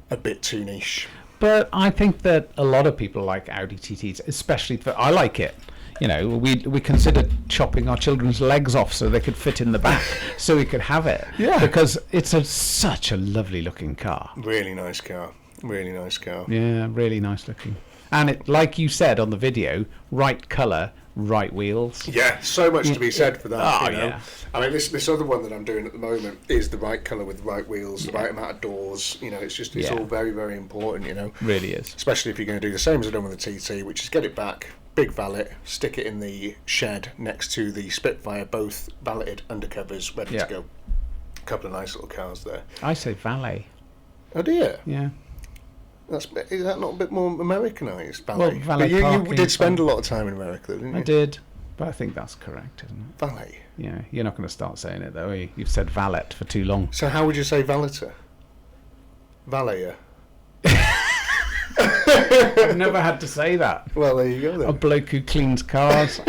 a bit too niche. But I think that a lot of people like Audi TTs, especially I like it. We considered chopping our children's legs off so they could fit in the back, so we could have it. Yeah. Because it's such a lovely looking car. Really nice car. Yeah, really nice looking. And it, like you said on the video, right colour, right wheels. Yeah, so much to be said for that. Oh, yeah. I mean, this other one that I'm doing at the moment is the right colour with right wheels, the right amount of doors. It's all very, very important, Really is. Especially if you're going to do the same as I've done with the TT, which is get it back, big valet, stick it in the shed next to the Spitfire, both valeted undercovers, ready to go. A couple of nice little cars there. I say valet. Oh dear. Yeah. Is that not a bit more Americanised, valet? Well, valet but you did spend a lot of time in America, didn't you? I did, but I think that's correct, isn't it? Valet. Yeah, you're not going to start saying it though, are you? You've said valet for too long. So how would you say valeter? Valeter. I've never had to say that. Well, there you go then. A bloke who cleans cars.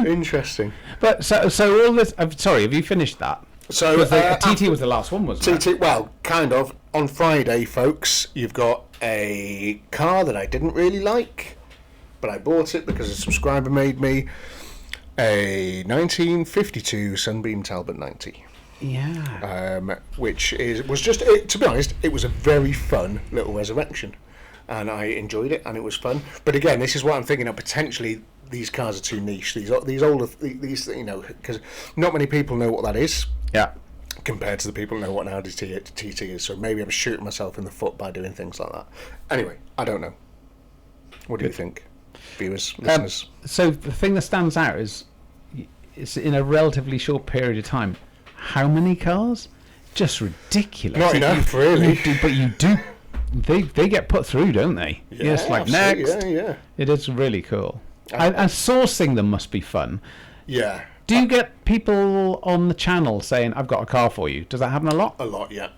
Interesting. But so all this. Sorry, have you finished that? So the TT was the last one, wasn't it? TT. Well, kind of. On Friday, folks, you've got a car that I didn't really like, but I bought it because a subscriber made me a 1952 Sunbeam Talbot 90. Yeah. Was just, to be honest, it was a very fun little resurrection, and I enjoyed it, and it was fun. But again, this is what I'm thinking of. Potentially, these cars are too niche. These older, because not many people know what that is. Yeah. Compared to the people who know what an Audi TT is. So maybe I'm shooting myself in the foot by doing things like that. Anyway, I don't know. What do you think, viewers, listeners? So the thing that stands out is, it's in a relatively short period of time. How many cars? Just ridiculous. Not enough, really. But you do. They get put through, don't they? Yeah, it's like next. Yeah. It is really cool. And sourcing them must be fun. Yeah. Do you get people on the channel saying, "I've got a car for you"? Does that happen a lot? A lot, yeah.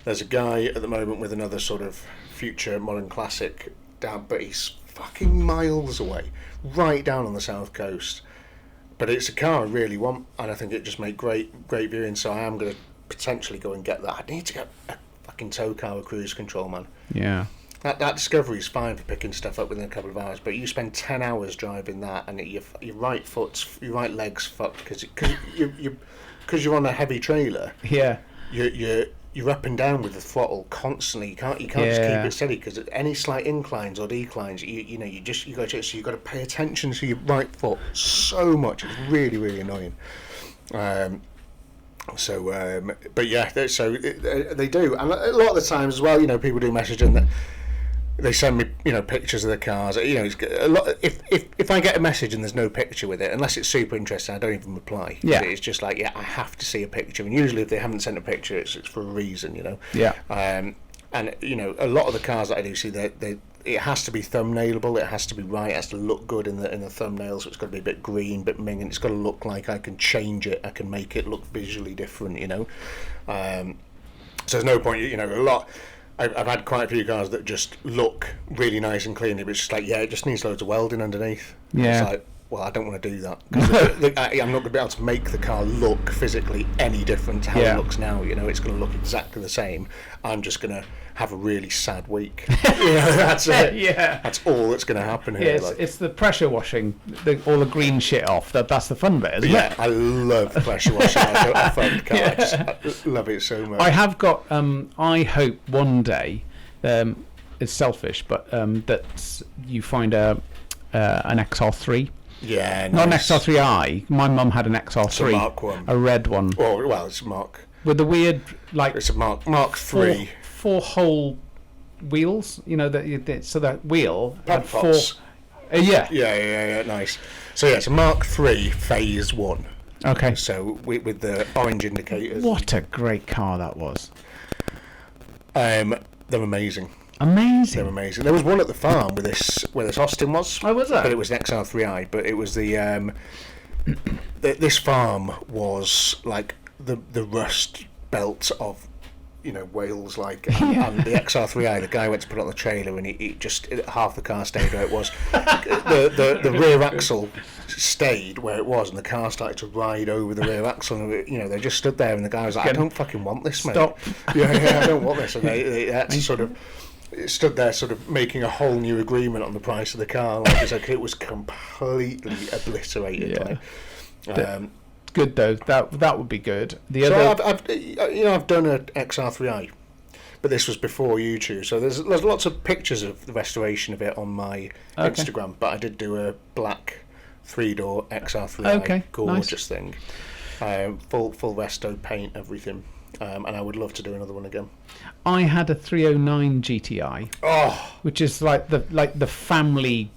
There's a guy at the moment with another sort of future modern classic down, but he's fucking miles away, right down on the south coast. But it's a car I really want, and I think it just make great viewing. So I am going to potentially go and get that. I need to get a fucking tow car with cruise control, man. Yeah. That Discovery is fine for picking stuff up within a couple of hours, but you spend 10 hours driving that, and your right leg's fucked because you're on a heavy trailer. Yeah. You're up and down with the throttle constantly. You can't just keep it steady because any slight inclines or declines, you got to pay attention to your right foot so much. It's really, really annoying. But yeah, so they do, and a lot of the times as well, people do message and that they send me, pictures of the cars. It's a lot. If I get a message and there's no picture with it, unless it's super interesting, I don't even reply. Yeah, it's just like, I have to see a picture, and usually if they haven't sent a picture, it's for a reason, Yeah. And a lot of the cars that I do see, it has to be thumbnailable. It has to be right. It has to look good in the thumbnail. So it's got to be a bit green, a bit minging. It's got to look like I can change it. I can make it look visually different. So there's no point. A lot. I've had quite a few cars that just look really nice and clean. But it's just like, it just needs loads of welding underneath. Yeah. It's like, well, I don't want to do that because I'm not going to be able to make the car look physically any different to how it looks now. It's going to look exactly the same. I'm just going to have a really sad week. That's it. Yeah, that's all that's going to happen here. It's the pressure washing, all the green shit off. That's the fun bit, isn't it? Yeah, I love pressure washing a fun car. I love it so much. I have got. I hope one day, it's selfish, but that you find an XR3. Yeah, not an XR3i. My mum had an XR3, it's a Mark 1, a red one. Well, it's a Mark with the weird It's a Mark 3. Four hole wheels. So that wheel had four. Yeah, nice. So it's a Mark 3 Phase 1. Okay. So with the orange indicators. What a great car that was. They're amazing. Amazing. They're amazing. There was one at the farm where this Austin was. Oh, was that? But it was an XR3i. But it was the this farm was like the rust belt of Wales, and the XR3i. The guy went to put it on the trailer, and he just half the car stayed where it was. the rear axle stayed where it was, and the car started to ride over the rear axle. And they just stood there, and the guy was like, "I don't fucking want this, mate. Stop. Yeah, I don't want this." And they had to sort of. It stood there, sort of making a whole new agreement on the price of the car. It was completely obliterated. Yeah. Good though. That would be good. I've done an XR3i, but this was before YouTube. So there's lots of pictures of the restoration of it on my Instagram. But I did do a black 3-door XR3i, gorgeous thing, full resto paint, everything. And I would love to do another one again. I had a 309 GTI, which is like the family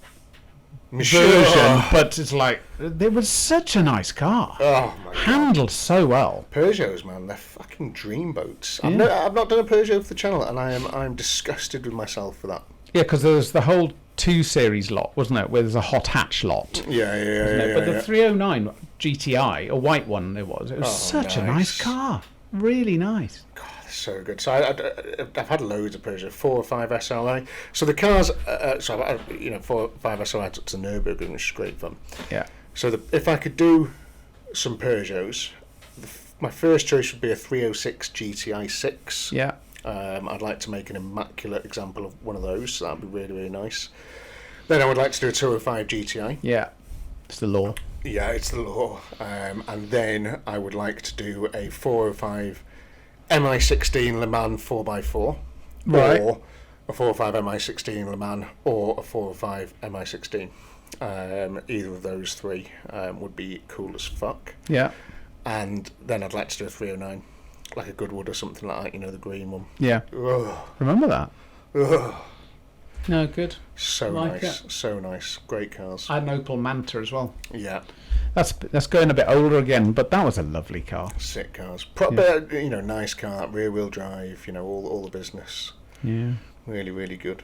version, but it's it was such a nice car. Oh my God. Handled so well. Peugeots, man, they're fucking dreamboats. I've not done a Peugeot for the channel, and I'm disgusted with myself for that. Yeah, because there was the whole 2 Series lot, wasn't it? Where there's a hot hatch lot. Yeah. But the 309 GTI, a white one, it was such a nice car. Really nice. God, so good. So I've had loads of Peugeot, 4 or 5 SRI. So the cars, 4 or 5 SRI took to the Nürburgring, which is great fun. Yeah. So if I could do some Peugeots, my first choice would be a 306 GTI 6. Yeah. I'd like to make an immaculate example of one of those. So that'd be really, really nice. Then I would like to do a 205 GTI. Yeah. It's the law. Yeah, it's the law. And then I would like to do a 405 MI16 Le Mans 4x4. Right. Or a 405 MI16 Le Mans or a 405 MI16. Either of those three would be cool as fuck. Yeah. And then I'd like to do a 309, like a Goodwood or something like that, you know, the green one. Yeah. Ugh. Remember that? Ugh. No, good. So Like nice, it. so nice. Great cars. I had an Opel Manta as well. Yeah, That's going a bit older again, but that was a lovely car. sick cars. Proper, you know, nice car, rear wheel drive, you know, all the business. Yeah. Really, really good.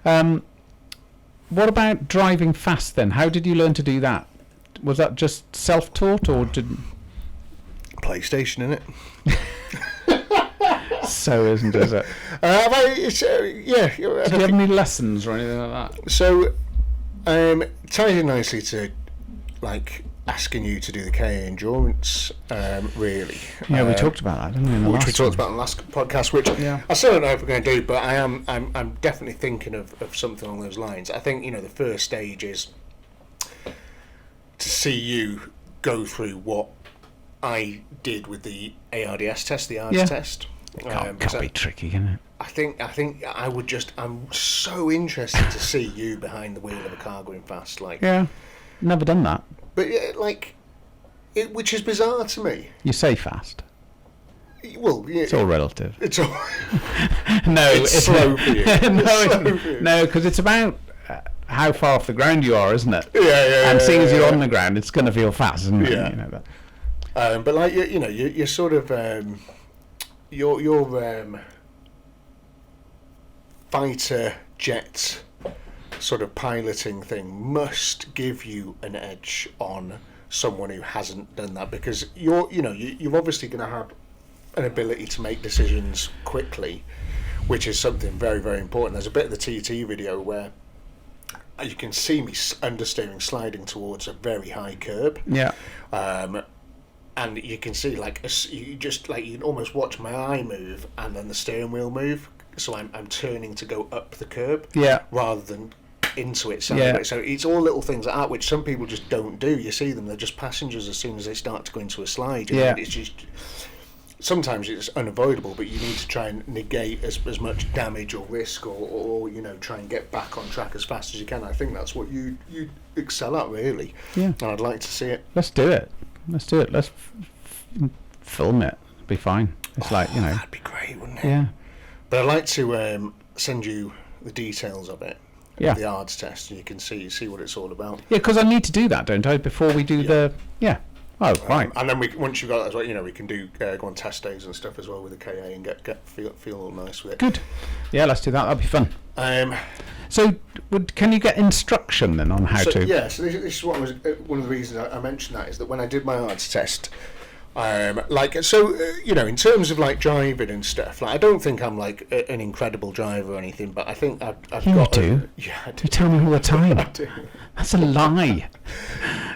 What about driving fast then? How did you learn to do that? Was that just self-taught or did... PlayStation, innit? So isn't it? Yeah. Did you have any lessons or anything like that? So, ties in nicely to, like, asking you to do the KA endurance, really. Yeah, we talked about that, didn't we? In the Which last we talked one? about in the last podcast, which Yeah. I still don't know if we're going to do, but I'm definitely thinking of something along those lines. I think, you know, the first stage is to see you go through what I did with the ARDS test, the ARDS test. Can't be tricky, can it? I think I'm so interested to see you behind the wheel of a car going fast, like. Yeah, never done that. But like, which is bizarre to me. You say fast. Well, yeah, It's all relative. it's all. No, It's slow for you. No, because it's about how far off the ground you are, isn't it? Yeah. And seeing as you're on the ground, it's going to feel fast, isn't it? Yeah. You know that. But like you know, you're sort of your fighter jet sort of piloting thing must give you an edge on someone who hasn't done that, because you're obviously going to have an ability to make decisions quickly, which is something very, very important. There's a bit of the TT video where you can see me understeering, sliding towards a very high curb. Yeah. And you can see, like, you can almost watch my eye move and then the steering wheel move. So I'm turning to go up the curb, Yeah. rather than into it. So, Yeah. so it's all little things like that which some people just don't do. You see them; they're just passengers as soon as they start to go into a slide. You know, Yeah. it's just sometimes it's unavoidable, but you need to try and negate as much damage or risk, or you know, try and get back on track as fast as you can. I think that's what you excel at, really. Yeah. And I'd like to see it. Let's do it. Let's film it. It'll be fine. It's like, you know. That'd be great, wouldn't it? Yeah. But I'd like to send you the details of it, Yeah. the ARDS test, and you can see what it's all about. Yeah, because I need to do that, don't I? Before we do the. Yeah. Oh, right. And then once you've got that as well, you know, we can do go on test days and stuff as well with the KA and get feel all nice with it. Good. Yeah, let's do that. That'll be fun. Um, So, can you get instruction then on how so, to? yeah, so this is what was one of the reasons I mentioned that, is that when I did my ARDS test, you know, in terms of like driving and stuff, like I don't think I'm like an incredible driver or anything, but I think I've You got. do. Yeah, I do. You tell me all the time. I do. That's a lie.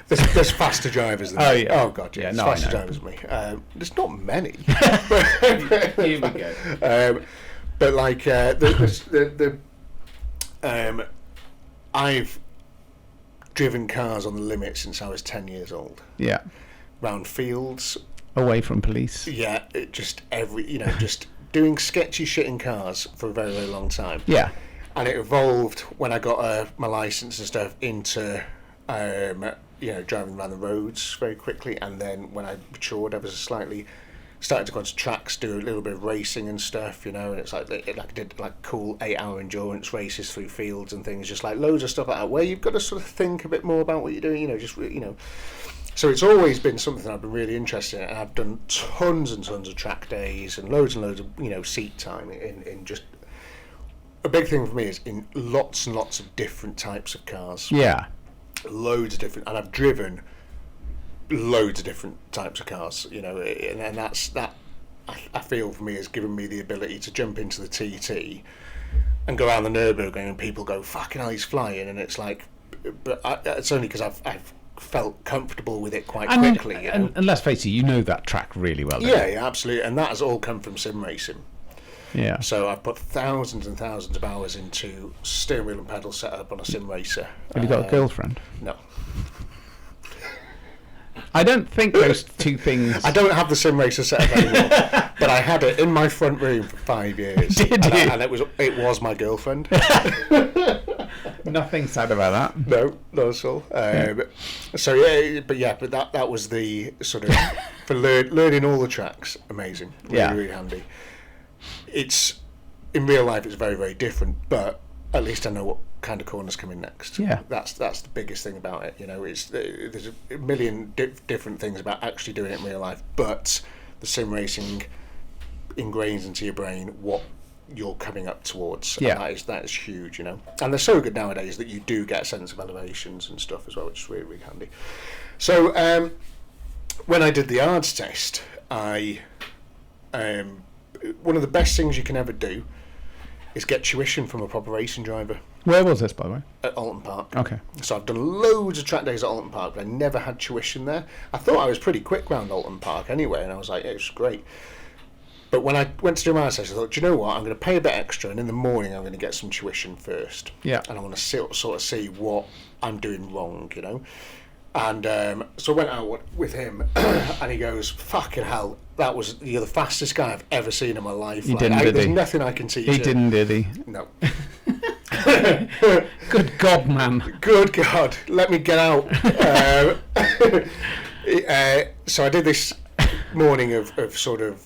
There's faster drivers than Oh, me. yeah. Oh god, yeah, Yeah, there's no, I faster know. drivers than me. There's not many. Here we go. But like I've driven cars on the limit since I was 10 years old. Yeah. Round fields, Away from police. yeah, just just doing sketchy shit in cars for a very, very long time. Yeah. And it evolved when I got my license and stuff into driving around the roads very quickly, and then when I matured, I was slightly started to go to tracks, do a little bit of racing and stuff, you know, and it's like I did like cool 8-hour endurance races through fields and things, just like loads of stuff like that, where you've got to sort of think a bit more about what you're doing, you know, just you know. So it's always been something I've been really interested in, and I've done tons and tons of track days and loads of seat time in just. A big thing for me is in lots and lots of different types of cars. Yeah. Loads of different, and I've driven loads of different types of cars, you know, and that I feel for me has given me the ability to jump into the TT and go around the Nürburgring and people go, fucking hell, he's flying, and it's like, but it's only because I've felt comfortable with it quite quickly. You know? And let's face it, you know that track really well. don't Yeah, absolutely, and that has all come from sim racing. you? Yeah. So I've put thousands and thousands of hours into steering wheel and pedal setup on a sim racer. Have you got a girlfriend? No. I don't think those two things. I don't have the sim racer set up anymore, but I had it in my front room for 5 years. Did you? And it was my girlfriend. Nothing sad about that. No, not at all. But that was the sort of for learning all the tracks. Amazing, really, really handy. It's in real life, it's very, very different, but at least I know what kind of corners come in next. Yeah, that's the biggest thing about it. You know, there's a million different things about actually doing it in real life, but the sim racing ingrains into your brain what you're coming up towards. Yeah, and that is huge, you know. And they're so good nowadays that you do get a sense of elevations and stuff as well, which is really, really handy. So when I did the ARDS test, I one of the best things you can ever do is get tuition from a proper racing driver. Where was this, by the way? At Alton Park. Okay. So I've done loads of track days at Alton Park, but I never had tuition there. I thought I was pretty quick round Alton Park anyway, and I was like, it was great. But when I went to do my test, I thought, do you know what? I'm going to pay a bit extra, and in the morning I'm going to get some tuition first. Yeah. And I want to sort of see what I'm doing wrong, you know. And so I went out with him, and he goes, "Fucking hell, you're the fastest guy I've ever seen in my life. He didn't, did he? There's nothing I can teach you." He didn't, did he? No. Good God, man. Good God, let me get out. So I did this morning of sort of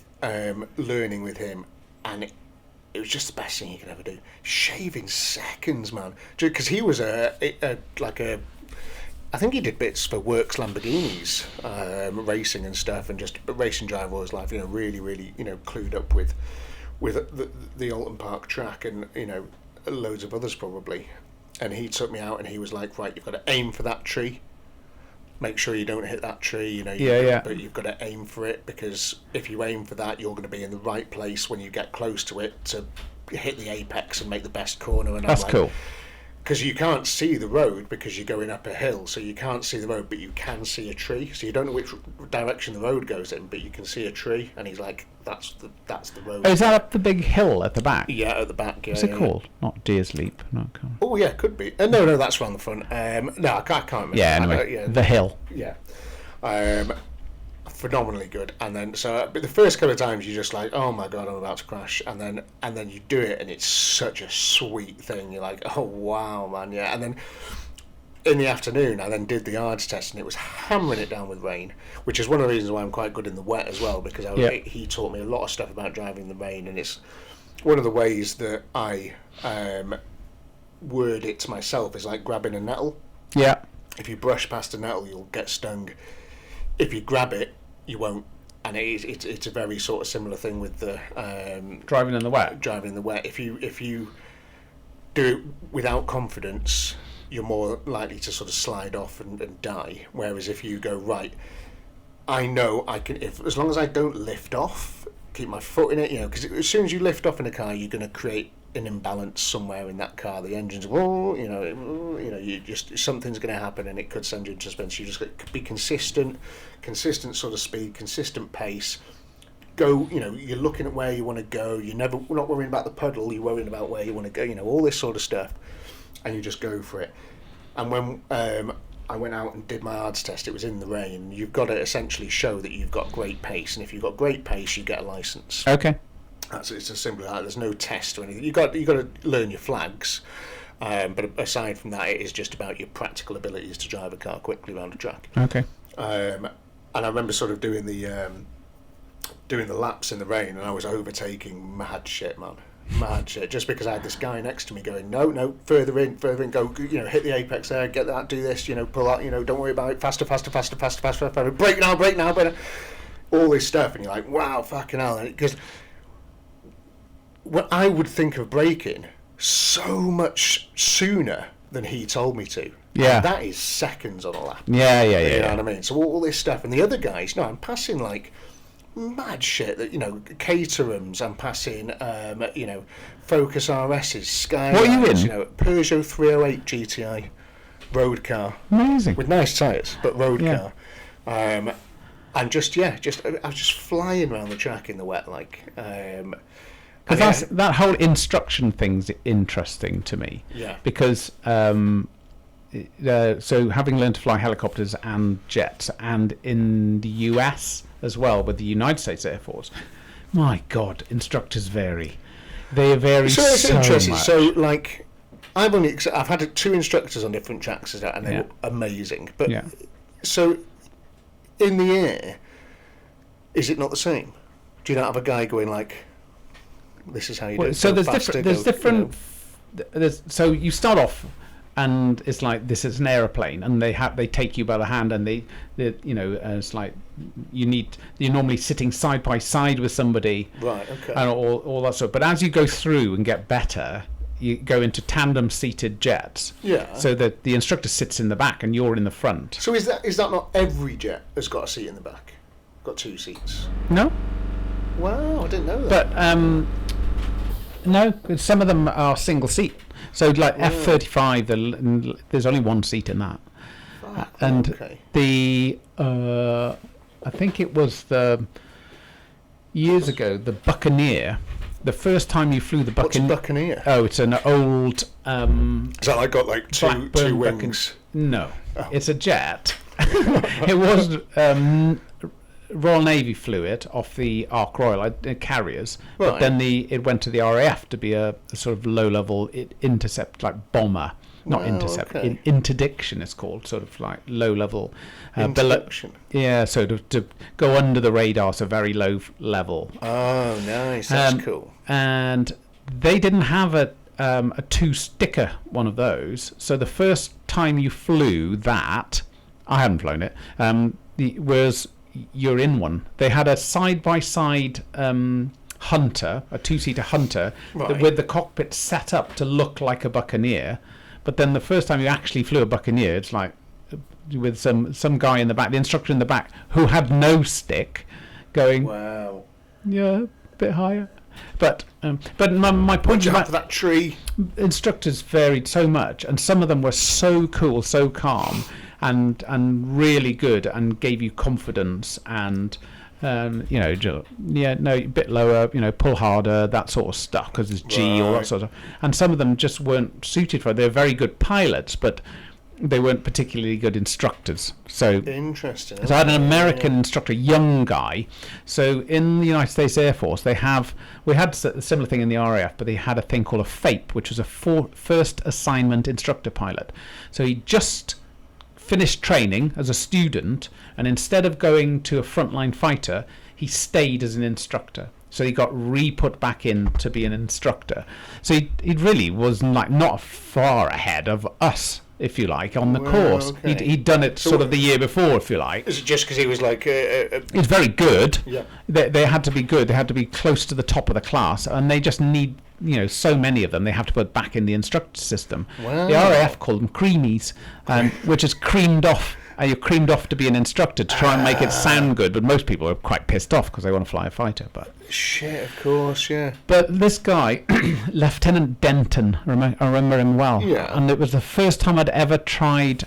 learning with him, and it was just the best thing you could ever do. Shaving seconds, man. Because he was I think he did bits for Works Lamborghinis, racing and stuff, and just racing driver all his life. You know, really, really, you know, clued up with the Alton Park track, and you know, loads of others probably. And he took me out, and he was like, "Right, you've got to aim for that tree. Make sure you don't hit that tree. You know, but you've got to aim for it, because if you aim for that, you're going to be in the right place when you get close to it to hit the apex and make the best corner." And that's cool. Because you can't see the road because you're going up a hill, so you can't see the road, but you can see a tree. So you don't know which direction the road goes in, but you can see a tree. And he's like, "That's the road." Oh, is that up the big hill at the back? Yeah, at the back. Yeah, what's it called? Not Deer's Leap. No, oh yeah, could be. No, that's around the front. No, I can't remember. Yeah, anyway, the hill. Yeah. Phenomenally good. And then but the first couple of times you're just like, "Oh my God, I'm about to crash," and then you do it, and it's such a sweet thing. You're like, "Oh wow, man, yeah." And then in the afternoon I then did the ARDS test, and it was hammering it down with rain, which is one of the reasons why I'm quite good in the wet as well, because he taught me a lot of stuff about driving in the rain, and it's one of the ways that I word it to myself is like grabbing a nettle. Yeah. If you brush past a nettle, you'll get stung. If you grab it, you won't. And it's a very sort of similar thing with the driving in the wet. Driving in the wet. If you do it without confidence, you're more likely to sort of slide off and die. Whereas if you go, right, I know I can, as long as I don't lift off, keep my foot in it, you know, because as soon as you lift off in a car, you're going to create an imbalance somewhere in that car. The engine's, you just, something's going to happen, and it could send you into suspension. You just got to be consistent sort of speed, consistent pace. Go, you know, you're looking at where you want to go. We're not worrying about the puddle. You're worrying about where you want to go. You know, all this sort of stuff, and you just go for it. And when I went out and did my ARDS test, it was in the rain. You've got to essentially show that you've got great pace, and if you've got great pace, you get a license. Okay. It's as simple as that. There's no test or anything. You got to learn your flags, but aside from that, it is just about your practical abilities to drive a car quickly around a track. Okay. And I remember sort of doing the laps in the rain, and I was overtaking mad shit, man. Mad shit. Just because I had this guy next to me going, no, further in, go, you know, hit the apex there, get that, do this, you know, pull that, you know, don't worry about it, faster, brake now, all this stuff, and you're like, wow, fucking hell, because well, I would think of braking so much sooner than he told me to. Yeah. And that is seconds on a lap. Yeah. You know what I mean? So all this stuff. And the other guys, no, I'm passing like mad shit that, you know, Caterhams, I'm passing, you know, Focus RS's, Skylines. What are you in? You know, Peugeot 308 GTI road car. Amazing. With nice tyres, but road car. And I was just flying around the track in the wet, like. Because that whole instruction thing's interesting to me. Yeah. Because so having learned to fly helicopters and jets, and in the US as well with the United States Air Force, my God, instructors vary. They vary So it's so interesting. much. So, like, I've had 2 instructors on different tracks, and they were amazing. But so, in the air, is it not the same? Do you not have a guy going like, "This is how you do it"? So there's different. So you start off, and it's like this is an aeroplane, and they take you by the hand, and they it's like you're normally sitting side by side with somebody, right? Okay, and all that sort. But as you go through and get better, you go into tandem seated jets. Yeah. So that the instructor sits in the back and you're in the front. So is that not every jet has got a seat in the back? Got 2 seats? No. Wow, I didn't know that. But no, some of them are single seat. So like F-35, there's only 1 seat in that. And the I think it was years ago, the Buccaneer. The first time you flew the Buccaneer. What's Buccaneer? Oh, it's an old. Is that like got like two wings? No, it's a jet. It was Royal Navy flew it off the Ark Royal carriers, but then it went to the RAF to be a sort of low-level intercept, like bomber. Not intercept, interdiction it's called, sort of like low-level. Interdiction? So to go under the radar, so very low level. Oh, nice, that's cool. And they didn't have a 2-sticker one of those, so the first time you flew that, I hadn't flown it, was you're in one. They had a side-by-side Hunter, a 2-seater Hunter, with the cockpit set up to look like a Buccaneer. But then the first time you actually flew a Buccaneer, it's like with some guy in the back, the instructor in the back, who had no stick, going, wow, yeah, a bit higher. But my point about that tree, instructors varied so much, and some of them were so cool, so calm, and really good, and gave you confidence, and a bit lower, pull harder, that sort of stuff, because there's G, all that sort of stuff. And some of them just weren't suited for it. They're very good pilots, but they weren't particularly good instructors. So interesting. So I had an American instructor, young guy. So in the United States Air Force, we had a similar thing in the RAF, but they had a thing called a FAPE, which was a first assignment instructor pilot. So he just finished training as a student, and instead of going to a frontline fighter, he stayed as an instructor. So he got re-put back in to be an instructor. So he really was like not far ahead of us, if you like, on the course. Okay. He'd done it sort of the year before, if you like. Is it just because he was like... He's very good. Yeah. They had to be good. They had to be close to the top of the class, and they just need... so many of them they have to put back in the instructor system. Wow. The RAF called them creamies, which is creamed off. You're creamed off to be an instructor to try and make it sound good, but most people are quite pissed off because they want to fly a fighter. But shit, of course, yeah. But this guy, Lieutenant Denton, I remember him well. Yeah. And it was the first time I'd ever tried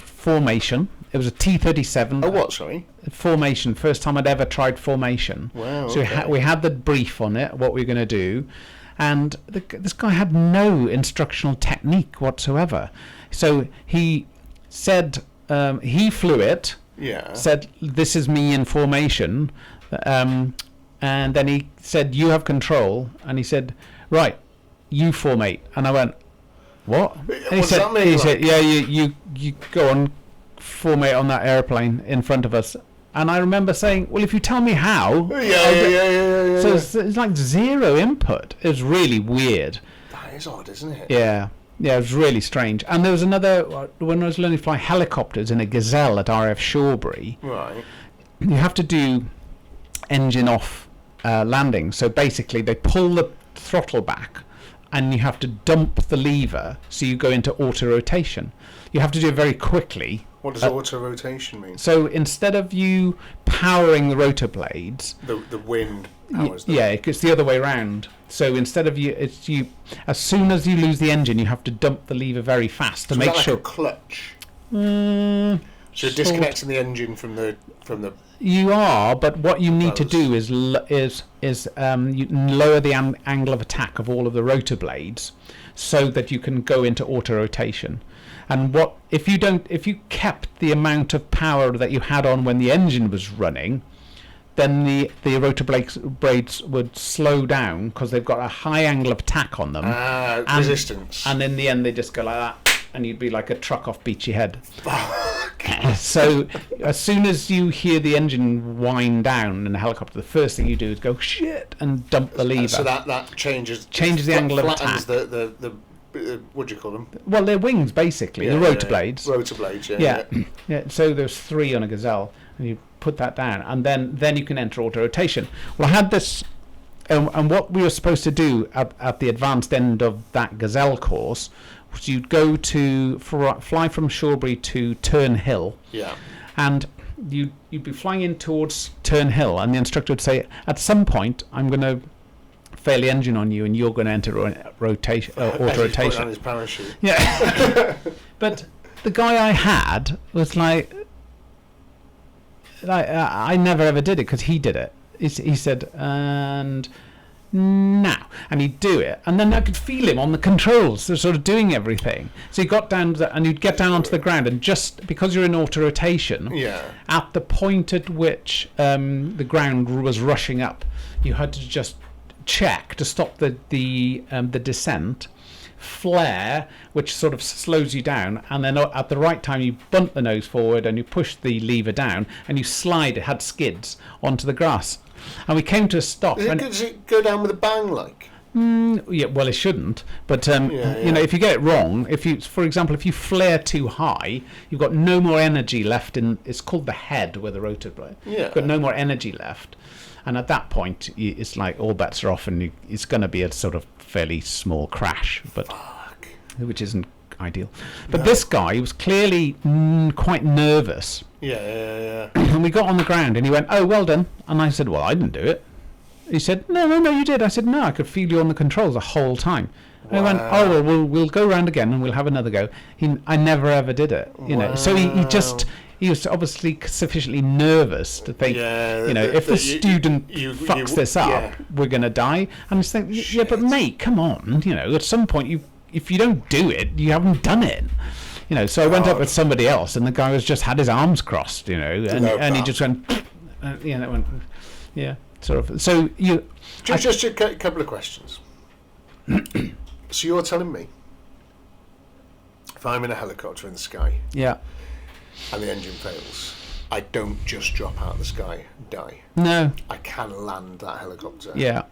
formation. It was a T-37. Oh, what? Sorry. Formation. First time I'd ever tried formation. Wow. So we had the brief on it, what we were going to do, and this guy had no instructional technique whatsoever. So he said he flew it. Yeah. Said, "This is me in formation," and then he said, "You have control," and he said, "Right, you formate," and I went, "What?" And he said, "Yeah, you go on." Formate on that airplane in front of us, and I remember saying, "Well, if you tell me how." Yeah. So it's like zero input. It was really weird. That is odd, isn't it? Yeah, it was really strange. And there was another when I was learning to fly helicopters in a Gazelle at RAF Shawbury. Right. You have to do engine off landing. So basically, they pull the throttle back, and you have to dump the lever, so you go into auto rotation. You have to do it very quickly. What does auto rotation mean? So instead of you powering the rotor blades, the wind powers them. Yeah, it's the other way around. So instead of you, as soon as you lose the engine, you have to dump the lever very fast to make sure. Like a clutch. So you're disconnecting the engine from the. You are, but what you need to Close. do is you lower the angle of attack of all of the rotor blades, so that you can go into auto rotation. And what if you kept the amount of power that you had on when the engine was running, then the rotor blades would slow down because they've got a high angle of attack on them. Resistance. And in the end, they just go like that, and you'd be like a truck off Beachy Head. Fuck. So as soon as you hear the engine wind down in the helicopter, the first thing you do is go shit and dump the lever. So that changes the angle of attack. The what do you call them? Well, they're wings basically, the rotor blades. Rotor blades, Yeah. So there's 3 on a Gazelle, and you put that down, and then you can enter auto rotation. Well, I had this, and what we were supposed to do at the advanced end of that Gazelle course was you'd go to fly from Shawbury to Turnhill. Yeah. And you'd be flying in towards Turnhill, and the instructor would say, at some point, I'm going to fail the engine on you, and you're going to enter auto rotation. On his parachute. Yeah. But the guy I had was like I never ever did it because he did it. He said, and now, and he'd do it, and then I could feel him on the controls, they're sort of doing everything. So he got down and you'd get down onto the ground, and just because you're in auto rotation, at the point at which the ground was rushing up, you had to just check to stop the descent, flare, which sort of slows you down, and then at the right time you bunt the nose forward and you push the lever down and you slide, it had skids, onto the grass. And we came to a stop. Does it go down with a bang, like? Yeah, well, it shouldn't. But you know, if you get it wrong, for example, if you flare too high, you've got no more energy left in. It's called the head where the rotor blade. Yeah. You've got no more energy left, and at that point, it's like all bets are off, and it's going to be a sort of fairly small crash, which isn't ideal. But this guy was clearly quite nervous. Yeah. And we got on the ground, and he went, "Oh, well done." And I said, "Well, I didn't do it." He said, No, you did. I said, "No, I could feel you on the controls the whole time." And he went, "Oh, well, we'll go round again and we'll have another go." I never ever did it, you know. So he was obviously sufficiently nervous to think, if the student fucks this up, we're going to die. And I was thinking, yeah, but mate, come on, at some point, if you don't do it, you haven't done it. So I went up with somebody else, and the guy just had his arms crossed, and he just went, sort of. So just a couple of questions. So you're telling me, if I'm in a helicopter in the sky, and the engine fails, I don't just drop out of the sky and die. No. I can land that helicopter. Yeah.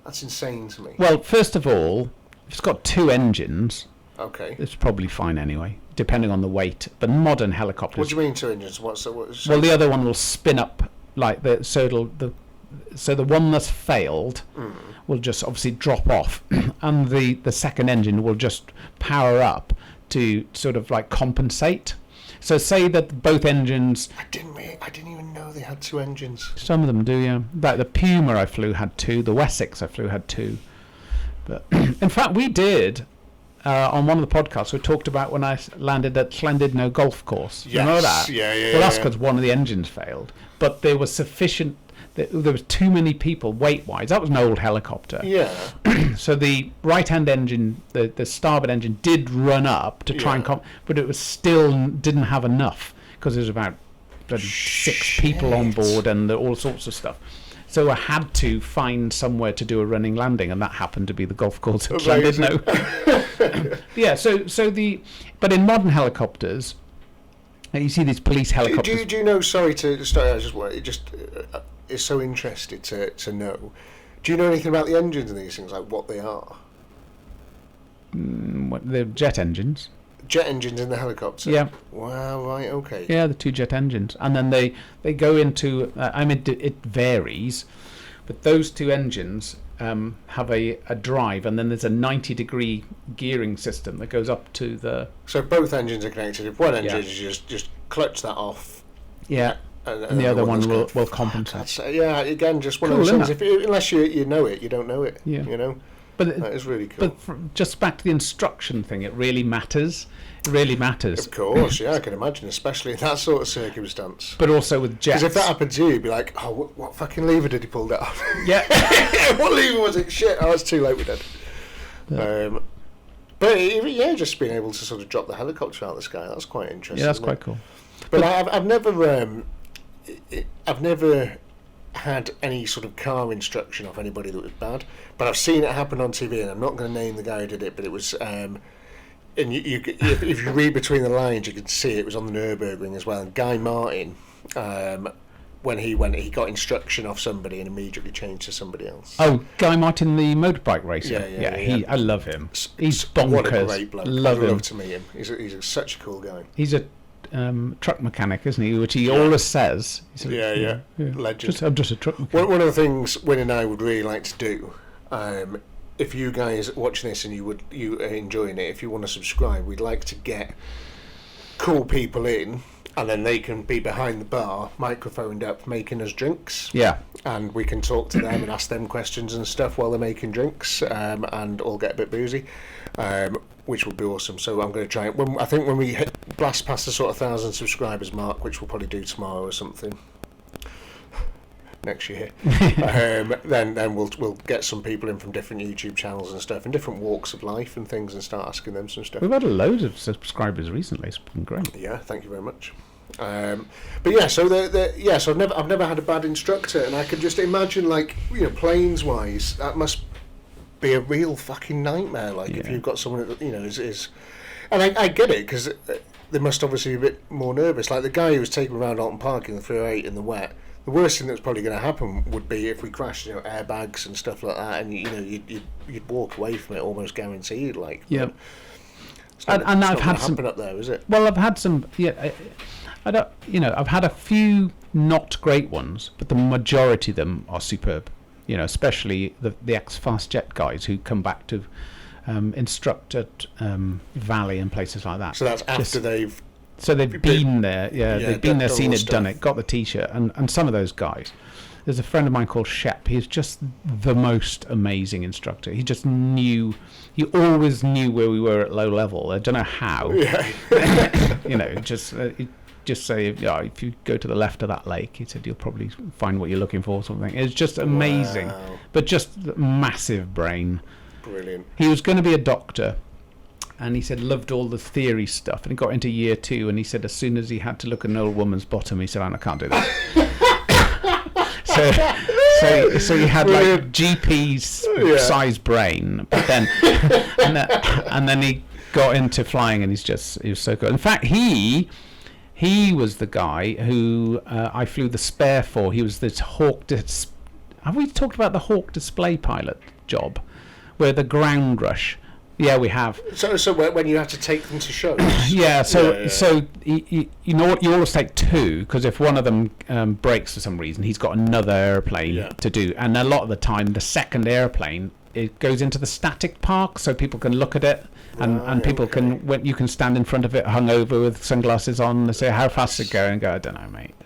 That's insane to me. Well, first of all, if it's got 2 engines, okay, it's probably fine anyway, depending on the weight. But modern helicopters. What do you mean 2 engines? Well, the other one will spin up like so the one that's failed will just obviously drop off, and the second engine will just power up to sort of like compensate. So say that both engines. I didn't even know they had 2 engines. Some of them do, yeah. Like the Puma I flew had 2. The Wessex I flew had 2. But in fact, we did on one of the podcasts. We talked about when I landed at Llandudno golf course. Yes. You know that? Yeah. Well, that's because one of the engines failed, but there was sufficient. There was too many people weight-wise. That was an old helicopter. Yeah. So the right-hand engine, the starboard engine, did run up to try and but it was still didn't have enough because there was about 6 people on board and all sorts of stuff. So I had to find somewhere to do a running landing, and that happened to be the golf course at Llandudno. Yeah. But in modern helicopters, you see these police helicopters. Do you know? Sorry to start. I just is so interested to know. Do you know anything about the engines and these things, like what they are? They're jet engines. Jet engines in the helicopter? Yeah. Wow, right, okay. Yeah, the 2 jet engines. And then they go into, it varies, but those 2 engines have a drive, and then there's a 90-degree gearing system that goes up to the... So both engines are connected. If one engine is just clutch that off... Yeah. And the other one will compensate. Again, just one of those things. Unless you know it, you don't know it. Yeah. But that is really cool. But just back to the instruction thing, it really matters. It really matters. Of course, yeah, I can imagine, especially in that sort of circumstance. But also with jets. Because if that happened to you, you'd be like, oh, what fucking lever did he pull down? Yeah. What lever was it? Shit, it's too late, we're dead. Yeah. But yeah, just being able to sort of drop the helicopter out of the sky, that's quite interesting. Yeah, that's quite cool. But I've never had any sort of car instruction off anybody that was bad. But I've seen it happen on TV, and I'm not going to name the guy who did it, but it was... and if you read between the lines, you can see it was on the Nürburgring as well. And Guy Martin, when he got instruction off somebody and immediately changed to somebody else. Oh, Guy Martin, the motorbike racer. Yeah. I love him. He's bonkers. What a great bloke. Love I'd him. love to meet him. He's such a cool guy. He's a truck mechanic, isn't he? Which he always says. Yeah. Legend. I'm just a truck mechanic. One of the things Wynne and I would really like to do, if you guys watching this and you are enjoying it, if you want to subscribe, we'd like to get cool people in, and then they can be behind the bar, microphoned up, making us drinks. Yeah. And we can talk to them and ask them questions and stuff while they're making drinks, and all get a bit boozy, which would be awesome. So I'm going to try it. I think when we blast past the sort of 1,000 subscribers mark, which we'll probably do tomorrow or something. Next year, then we'll get some people in from different YouTube channels and stuff, and different walks of life and things, and start asking them some stuff. We've had a load of subscribers recently. It's been great. Yeah, thank you very much. But yeah, so so I've never had a bad instructor, and I can just imagine, like, planes wise, that must be a real fucking nightmare. Like if you've got someone that is, and I get it, because they must obviously be a bit more nervous. Like the guy who was taken around Alton Park in the 308 in the wet. The worst thing that's probably going to happen would be if we crashed, airbags and stuff like that, and you'd walk away from it almost guaranteed. Like, yeah. And I've had some up there, is it? Well, I've had some. Yeah, I don't. I've had a few not great ones, but the majority of them are superb. Especially the ex-fast jet guys who come back to instruct at Valley and places like that. So that's after they've. So they've been there, they've been there, seen it, done it, got the T-shirt, and some of those guys. There's a friend of mine called Shep. He's just the most amazing instructor. He just knew, he always knew where we were at low level. I don't know how. Yeah. Just say, if you go to the left of that lake, he said, you'll probably find what you're looking for or something. It's just amazing, wow. But just massive brain. Brilliant. He was going to be a doctor. And he said loved all the theory stuff, and he got into year 2, and he said as soon as he had to look at an old woman's bottom, he said, I can't do that. so he had like GP's size brain, but then and then he got into flying, and he was so good. In fact, he was the guy who I flew the spare for. He was this Hawk. Have we talked about the Hawk display pilot job, where the ground rush? Yeah, we have. So when you have to take them to shows. So you know what? You always take 2, because if one of them breaks for some reason, he's got another airplane to do. And a lot of the time, the second airplane, it goes into the static park, so people can look at it, and people can, when you can stand in front of it, hungover with sunglasses on, and say, how fast is it going? And go, I don't know, mate.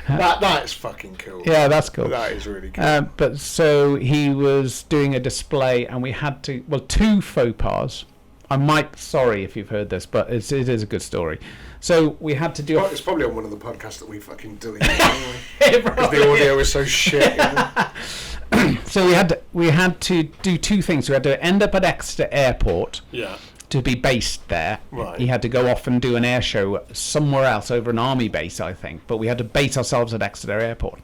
That's fucking cool. Yeah, that's cool. That is really cool. But so he was doing a display, and we had to, 2 faux pas. Sorry if you've heard this, but it is a good story. So we had to do. It's probably on one of the podcasts that we fucking deleted. Because the audio was so shit. So we had to do 2 things. We had to end up at Exeter Airport. Yeah. To be based there. Right. He had to go off and do an air show somewhere else, over an army base, I think. But we had to base ourselves at Exeter Airport.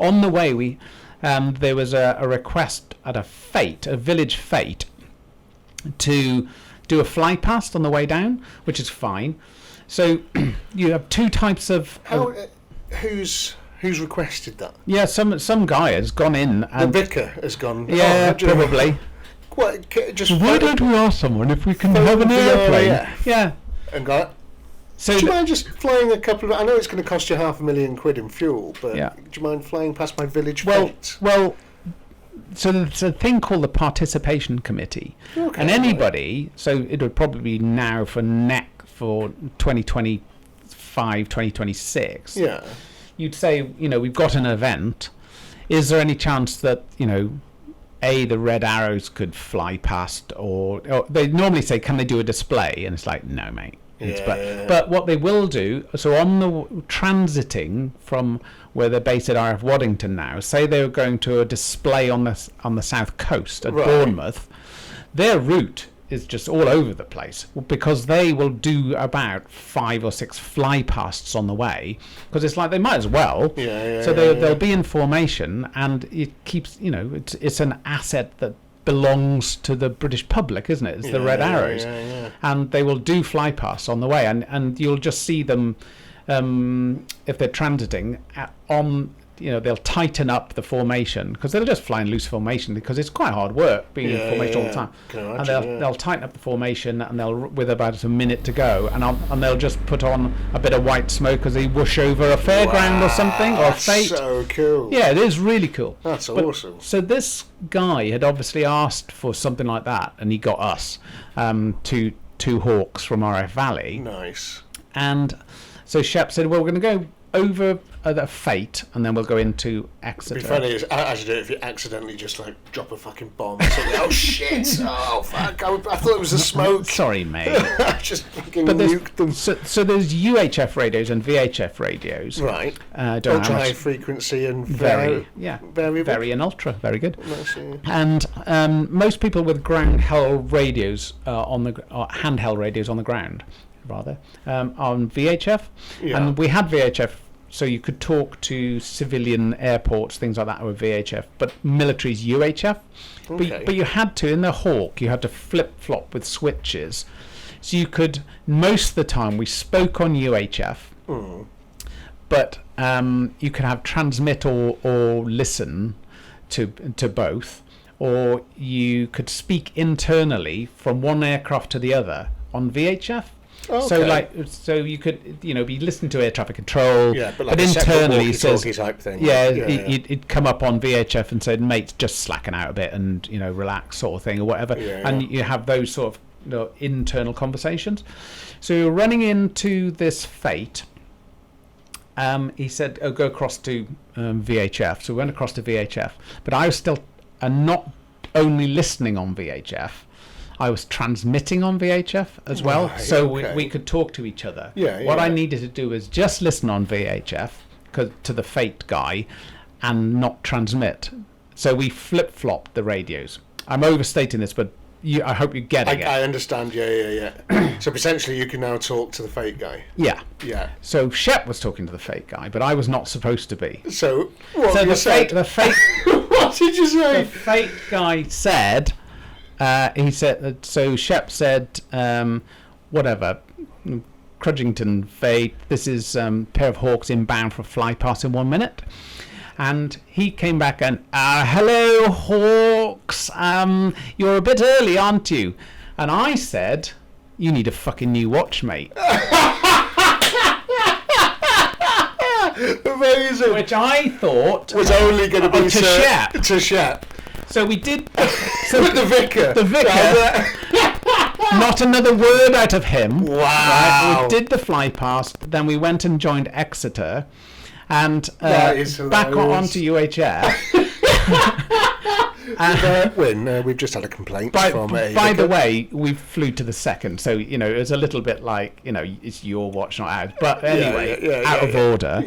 On the way, there was a request at a village fete, to do a fly past on the way down, which is fine. So you have 2 types of. Who's requested that? Yeah, some guy has gone in. And the vicar has gone. Yeah, probably. What, why don't we ask someone if we can have an airplane? Yeah. And got. So do you mind just flying a couple of? I know it's going to cost you £500,000 in fuel, but do you mind flying past my village fete? Well, so there's a thing called the participation committee, and anybody. So it would probably be now for 2025, 2026. Yeah. You'd say, we've got an event. Is there any chance that the red arrows could fly past, or they normally say, can they do a display? And it's like, no, mate. But what they will do, so on the transiting from where they're based at RF Waddington now, say they were going to a display on the south coast at Bournemouth, their route is just all over the place, because they will do about 5 or 6 fly pasts on the way, because it's like they might as well. So they'll be in formation, and it keeps, it's an asset that belongs to the British public, isn't it? It's the red arrows. And they will do fly pasts on the way, and you'll just see them, if they're transiting on, they'll tighten up the formation, because they'll just fly in loose formation, because it's quite hard work being in formation all the time. And they'll tighten up the formation, and they'll, with about a minute to go, and they'll just put on a bit of white smoke as they whoosh over a fairground or something, or a fete. So cool. Yeah, it is really cool. That's awesome. So this guy had obviously asked for something like that, and he got us two Hawks from RF Valley. Nice. And so Shep said, well, we're going to go over the fate, and then we'll go into Exeter. It'd be funny as you do it if you accidentally just like drop a fucking bomb or something. Oh shit! Oh fuck! I thought it was the smoke. Sorry, mate. Just fucking nuked them. So there's UHF radios and VHF radios. Right. Don't ultra high frequency and variable. Very and ultra. Very good. And most people with ground held radios handheld radios on the ground, rather, on VHF, and we had VHF, so you could talk to civilian airports, things like that, with VHF, but military's UHF. But you had to, in the Hawk, you had to flip-flop with switches. So you could, most of the time, we spoke on UHF, but you could have transmit or listen to both, or you could speak internally from one aircraft to the other on VHF. So you could be listening to air traffic control, but internally says type thing. It'd come up on VHF and said, mate, just slacking out a bit and relax, sort of thing, or whatever. And you have those sort of internal conversations. So you're running into this fate. He said, go across to VHF. So we went across to VHF, but I was still not only listening on VHF, I was transmitting on VHF as well, we could talk to each other. What I needed to do was just listen on VHF to the Fate guy and not transmit. So we flip-flopped the radios. I'm overstating this, but I hope you're getting it. I understand, So essentially you can now talk to the Fate guy. Yeah. So Shep was talking to the Fate guy, but I was not supposed to be. So what did you say? The Fate What did you say? The Fate guy said... he said, so Shep said, whatever, Crudgington Fate, this is a pair of Hawks inbound for a fly pass in 1 minute. And he came back and, hello, Hawks, you're a bit early, aren't you? And I said, you need a fucking new watch, mate. Amazing. Which I thought was only going to be to Shep. So we did. So the vicar. Not another word out of him. Wow. Right? We did the fly past, then we went and joined Exeter, and back onto UHF. Wynne, we've just had a complaint from a... By the way, we flew to the second, so it was a little bit like it's your watch, not ours. But anyway, out of order.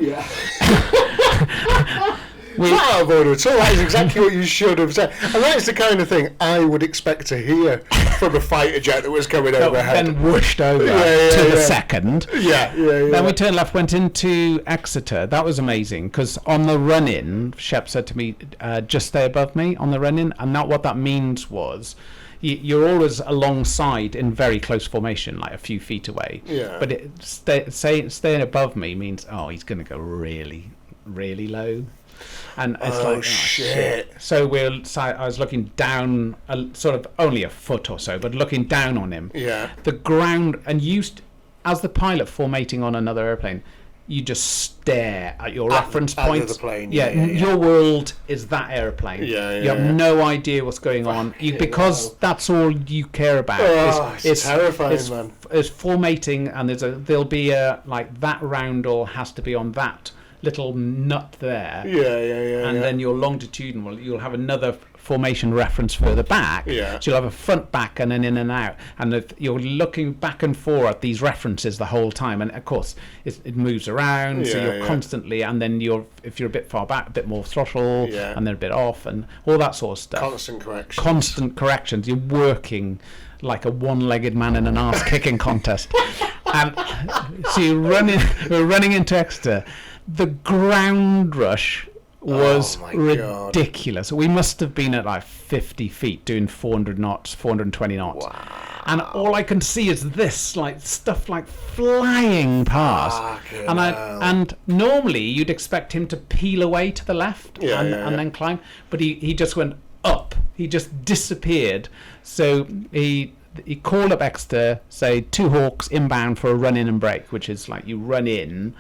Not out of order at all. That is exactly what you should have said. And that is the kind of thing I would expect to hear from a fighter jet that was coming overhead. Then whooshed over to the second. Then we turned left, went into Exeter. That was amazing, because on the run-in, Shep said to me, just stay above me on the run-in. And what that means was... You're always alongside in very close formation, like a few feet away. But staying above me means, he's going to go really, really low. And it's shit. So I was looking down, sort of only a foot or so, but looking down on him. The ground, and as the pilot formatting on another airplane, you just stare at your reference point. The plane. Your world is that airplane. You have no idea what's going on, because that's all you care about. It's terrifying, man. It's formatting, and there'll be a that roundel has to be on that little nut there. Yeah. And then your longitudinal, you'll have another formation reference further back. Yeah. So you'll have a front, back, and an in and out. And if you're looking back and forth at these references the whole time. And of course, it moves around. So you're constantly, and then if you're a bit far back, a bit more throttle, and then a bit off, and all that sort of stuff. Constant corrections. You're working like a one-legged man in an arse-kicking contest. And so we're running into Exeter. The ground rush was ridiculous. God. We must have been at like 50 feet doing 400 knots, 420 knots. Wow. And all I can see is this, like stuff like flying past. And normally you'd expect him to peel away to the left and then climb, but he just went up. He just disappeared. So he called up Exeter, say 2 Hawks inbound for a run in and break, which is like you run in,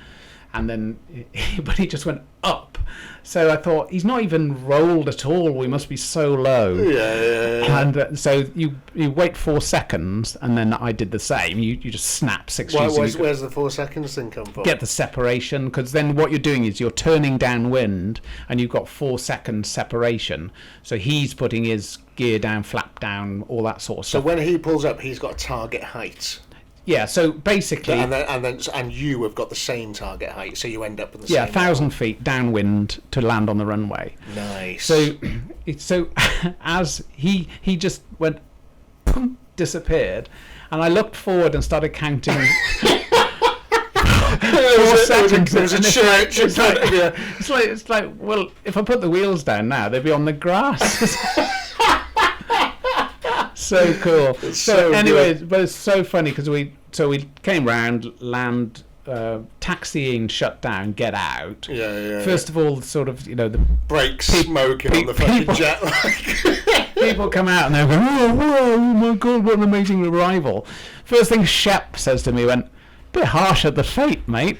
and then but he just went up. So I thought, he's not even rolled at all. We must be so low. And so you wait 4 seconds, and then I did the same. You just snap 6 Gs. Where's the 4 seconds thing come from? Get the separation, because then what you're doing is you're turning downwind, and you've got 4 seconds separation. So he's putting his gear down, flap down, all that sort of stuff. So when he pulls up, he's got a target height. Yeah, so basically... And you have got the same target height, so you end up in the same... Yeah, 1,000 feet downwind to land on the runway. Nice. So as he just went... disappeared, and I looked forward and started counting... 4 seconds. It's like, well, if I put the wheels down now, they'd be on the grass. So cool. So anyway, but it's so funny because we came round, land, taxiing, shut down, get out. First of all, sort of, the brakes smoking on the fucking jet. People come out and they're going, oh my god, what an amazing arrival. First thing Shep says to me went, bit harsh at the fate, mate.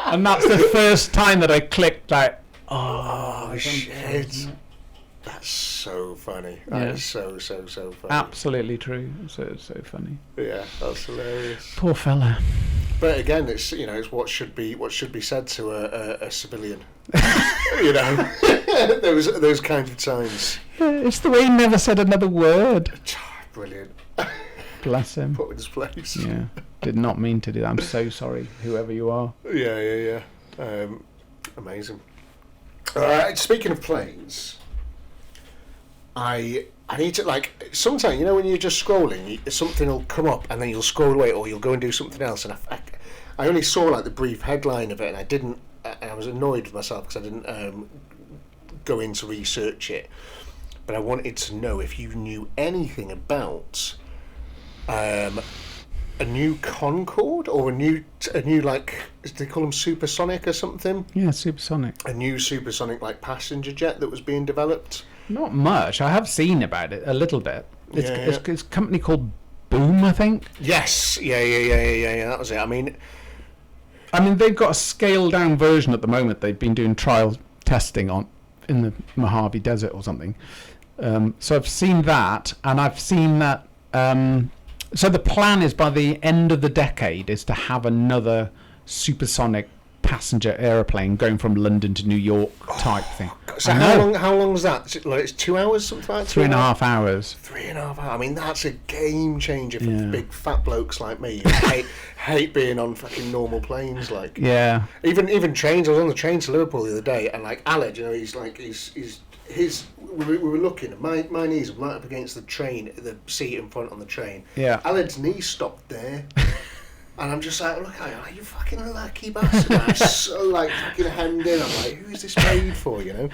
And that's the first time that I clicked like, oh shit. That's so funny. That is so funny. Absolutely true. So funny. Yeah, that's hilarious. Poor fella. But again, it's it's what should be said to a civilian. those kinds of times. Yeah, it's the way he never said another word. Brilliant. Bless him. Put in his place. Yeah, did not mean to do that. I'm so sorry, whoever you are. Yeah. Amazing. Speaking of planes. I need to, sometimes, when you're just scrolling, something will come up and then you'll scroll away or you'll go and do something else. And I only saw, the brief headline of it, and I was annoyed with myself because I didn't go in to research it. But I wanted to know if you knew anything about a new Concorde or a new do they call them supersonic or something? Yeah, supersonic. A new supersonic, passenger jet that was being developed. Not much. I have seen about it a little bit. It's a company called Boom, I think. Yes. Yeah. That was it. I mean, they've got a scaled down version at the moment. They've been doing trial testing on in the Mojave Desert or something. So I've seen that, and I've seen that. So the plan is by the end of the decade is to have another supersonic passenger aeroplane going from London to New York type thing. So how long is that? It's 2 hours, something like that? 3.5 hours. 3.5 hours. That's a game changer for big fat blokes like me who hate being on fucking normal planes. Yeah. Even trains. I was on the train to Liverpool the other day, and Aled, we were looking, and my knees were right up against the seat in front on the train. Yeah. Aled's knee stopped there. And I'm just like, look, are you fucking lucky bastard? I'm so fucking hemmed in. I'm like, who is this made for? Yeah,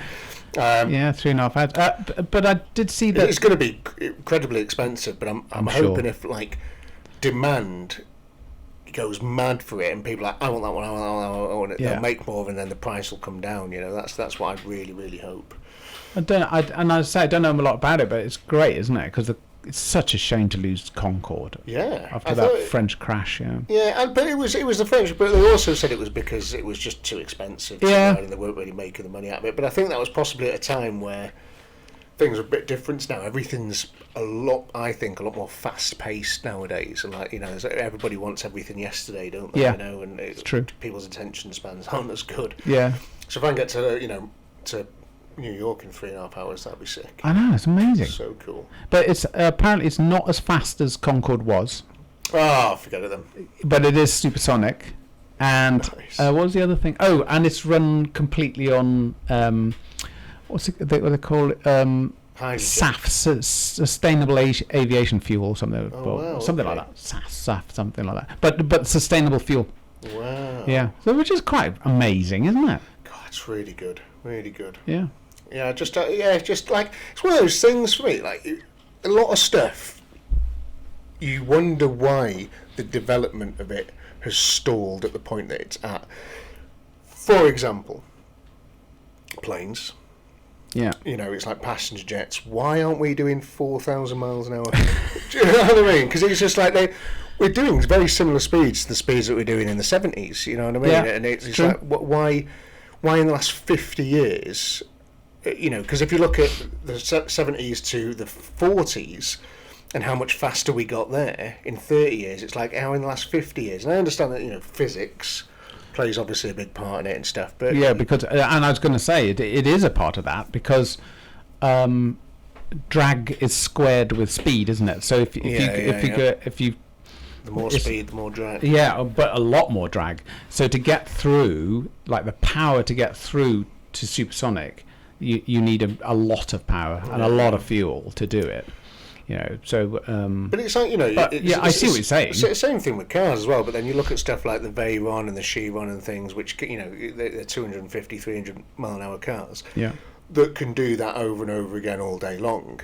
3.5 hours. But I did see that it's going to be incredibly expensive. But I'm hoping if demand goes mad for it, and people are like, I want that one, I want it. Yeah. They'll make more, and then the price will come down. That's what I really, really hope. I don't know a lot about it, but it's great, isn't it? Because it's such a shame to lose Concorde. Yeah. After that French crash, yeah. Yeah, but it was the French, but they also said it was because it was just too expensive. Yeah. And they weren't really making the money out of it. But I think that was possibly at a time where things are a bit different now. Everything's a lot more fast-paced nowadays, and like, you know, everybody wants everything yesterday, don't they? Yeah, you know, and it's true. People's attention spans aren't as good. Yeah. So if I can get to, you know, to New York in 3.5 hours, that'd be sick. I know, it's amazing. So cool. But it's apparently it's not as fast as Concorde was. Oh, forget it then. But it is supersonic. And Nice. what was the other thing? Oh, and it's run completely on what they call it? SAF, sustainable aviation fuel, or something, something like that. SAF, something like that. But sustainable fuel. Wow. Yeah. So which is quite amazing, isn't it? God, it's really good. Really good. Yeah. Yeah, just like, it's one of those things for me. Like, a lot of stuff, you wonder why the development of it has stalled at the point that it's at. For example, planes. Yeah. You know, it's like passenger jets. Why aren't we doing 4,000 miles an hour? Do you know what I mean? Because it's just like we're doing very similar speeds to the speeds that we're doing in the 70s. You know what I mean? Yeah, And it's true. like, why in the last 50 years? You know, because if you look at the 70s to the 40s and how much faster we got there in 30 years, it's like how in the last 50 years. And I understand that, you know, physics plays obviously a big part in it and stuff, but Yeah, because and I was going to say it is a part of that because drag is squared with speed, isn't it? So if you the more speed, the more drag. Yeah, but a lot more drag. So to get through, like the power to get through to supersonic, you need a lot of power and a lot of fuel to do it. You know, so. But it's like, you know, I see what you're saying. It's the same thing with cars as well. But then you look at stuff like the Veyron and the Chiron and things, which, you know, they're 250, 300 mile an hour cars. Yeah. That can do that over and over again all day long.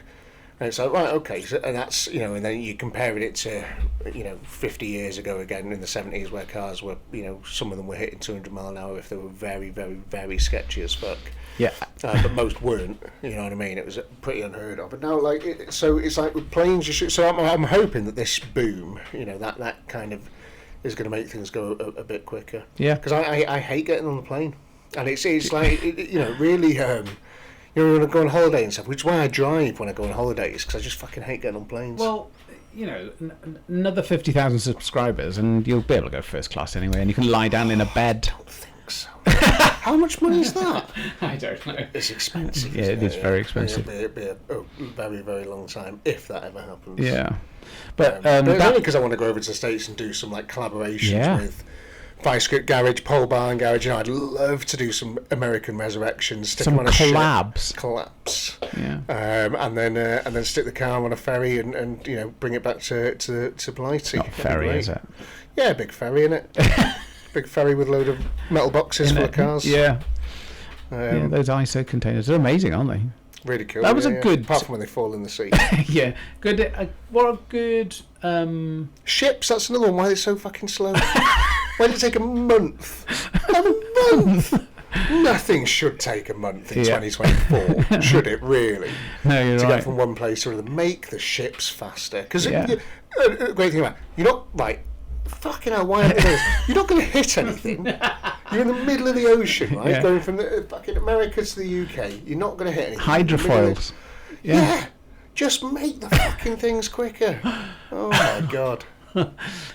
And it's like, right, okay, so, and that's, you know, and then you compare it to, you know, 50 years ago again in the 70s where cars were, you know, some of them were hitting 200 mile an hour if they were very, very, very sketchy as fuck. Yeah. But most weren't, you know what I mean? It was pretty unheard of. But now, like, so it's like with planes, so I'm hoping that this boom, you know, that kind of is going to make things go a bit quicker. Yeah. Because I hate getting on the plane. And it's like, you know, really... you know, when I go on holiday and stuff, which is why I drive when I go on holidays, because I just fucking hate getting on planes. Well, you know, another 50,000 subscribers, and you'll be able to go first class anyway, and you can lie down in a bed. I don't think so. How much money is that? I don't know. It's expensive. Yeah, it is very expensive. It'll be a very, very long time if that ever happens. Yeah, but it's only because I want to go over to the States and do some like collaborations with Vice-Grip Garage, Pole Barn Garage. You know, I'd love to do some American Resurrections. Stick some them on a collabs. Collapse. Yeah. And then stick the car on a ferry and you know bring it back to Blighty. Not ferry, is it? Yeah, big ferry, innit? Big ferry with a load of metal boxes full of cars. Yeah. Those ISO containers are amazing, aren't they? Really cool. That was a good. Apart from when they fall in the sea. Yeah. Good. What a good. Ships. That's another one. Why they're so fucking slow? Why did it take a month? A month. Nothing should take a month in 2024, should it really? No, you're to right. get from one place to another, make the ships faster. Because Yeah. great thing about you're not right. Fucking hell, why aren't they? You're not going to hit anything. You're in the middle of the ocean, right? Yeah. Going from the fucking America to the UK. You're not going to hit anything. Hydrofoils. Yeah. Just make the fucking things quicker. Oh my god.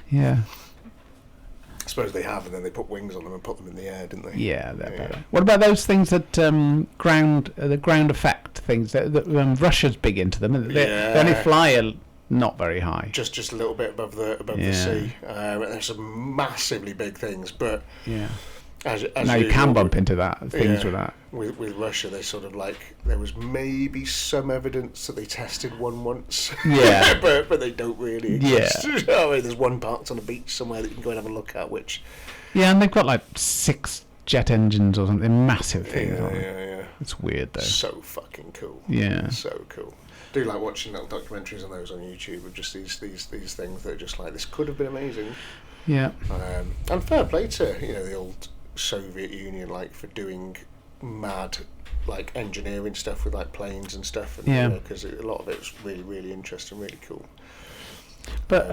Yeah. I suppose they have, and then they put wings on them and put them in the air, didn't they? Yeah, they're better. What about those things that the ground effect things that Russia's big into them? They only fly not very high. Just a little bit above the sea. There's some massively big things, but as now you can bump into things with that. With Russia, they sort of like there was maybe some evidence that they tested one once. Yeah, but they don't really exist. Yeah, I mean, there's one parked on a beach somewhere that you can go and have a look at. Which and they've got like 6 jet engines or something, massive things. Yeah. It's weird though. So fucking cool. Yeah, so cool. Do like watching little documentaries on those on YouTube of just these things that are just like this could have been amazing. Yeah. And fair play to the old Soviet Union like for doing mad like engineering stuff with like planes and stuff. And, because a lot of it's really really interesting, really cool. But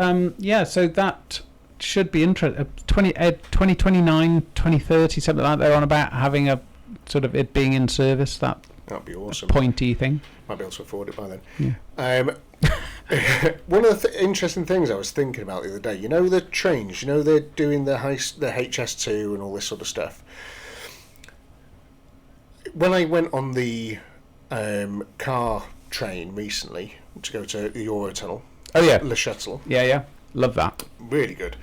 so that should be interesting. 2029, 2030, something like that. They're on about having a sort of it being in service. That That'd be awesome. Pointy thing. Might be able to afford it by then. Yeah. One of the interesting things I was thinking about the other day, you know the trains, you know they're doing the HS2 and all this sort of stuff. When I went on the car train recently to go to the Eurotunnel, Oh yeah, Le Shuttle, yeah, love that. really good.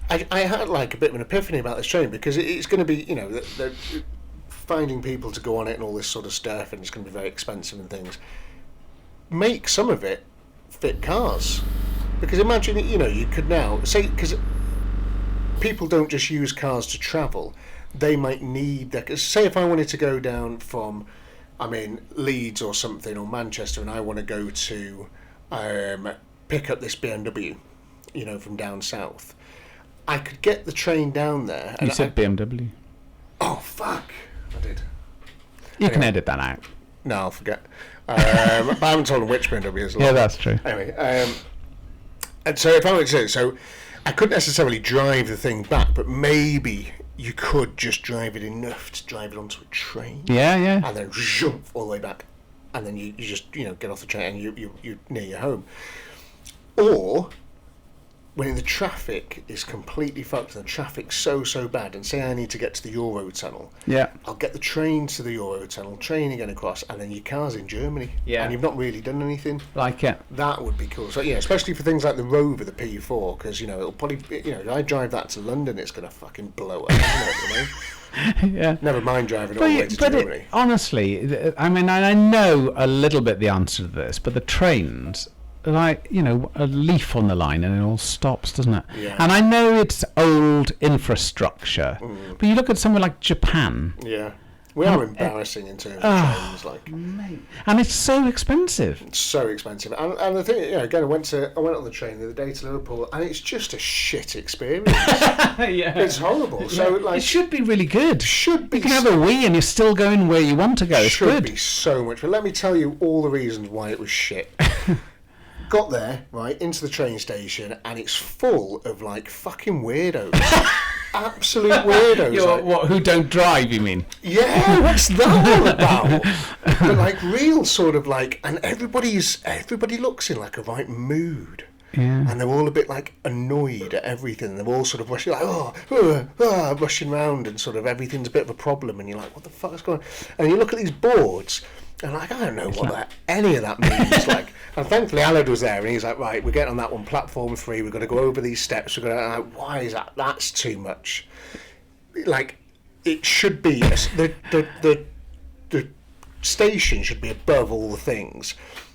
I had like a bit of an epiphany about this train because it's going to be, you know, they're finding people to go on it and all this sort of stuff, and it's going to be very expensive and things. Make some of it fit cars, because imagine, you know, you could now say, because people don't just use cars to travel, they might need that. Say if I wanted to go down from, Leeds or something, or Manchester, and I want to go to pick up this BMW, you know, from down south, I could get the train down there. You said BMW. Oh fuck! I did. You can edit that out. No, I'll forget. But I haven't told them which BMW is. Yeah, that's true. Anyway, and so if I were to say, so I couldn't necessarily drive the thing back, but maybe you could just drive it enough to drive it onto a train. Yeah. And then jump all the way back, and then you just, you know, get off the train and you're near your home. Or when the traffic is completely fucked and the traffic's so bad, and say I need to get to the Eurotunnel, Yeah. I'll get the train to the Eurotunnel, train again across, and then your car's in Germany. Yeah. And you've not really done anything. Like it. That would be cool. So yeah, especially for things like the Rover, the P4, because, you know, it'll probably, you know, I drive that to London, it's going to fucking blow up, isn't it, you know? Yeah. Never mind driving it all the way to Germany. Honestly, I mean, I know a little bit the answer to this, but the trains, like, you know, a leaf on the line and it all stops, doesn't it? Yeah. And I know it's old infrastructure, but you look at somewhere like Japan. Yeah. We are embarrassing in terms of trains, like. Mate. And it's so expensive. It's so expensive. And the thing, you know, again, I went on the train the other day to Liverpool, and it's just a shit experience. Yeah. It's horrible. So, like, it should be really good. should be. You can have a wee and you're still going where you want to go. It's should good. be so much. But let me tell you all the reasons why it was shit. Got there, right, into the train station, and it's full of, like, fucking weirdos. Absolute weirdos. Like, What, who don't drive, you mean? yeah, what's that all about? But, like, real sort of, like, and everybody looks in, like, a right mood. Yeah. And they're all a bit, like, annoyed at everything. They're all sort of rushing, like, rushing around, and sort of everything's a bit of a problem. And you're like, what the fuck is going on? And you look at these boards, and, like, I don't know what any of that means. Like, and thankfully Alad was there, and he's like, right, we're getting on that one, platform 3, we've got to go over these steps, we're going to, like, why is that? That's too much. Like, it should be, the station should be above all the things.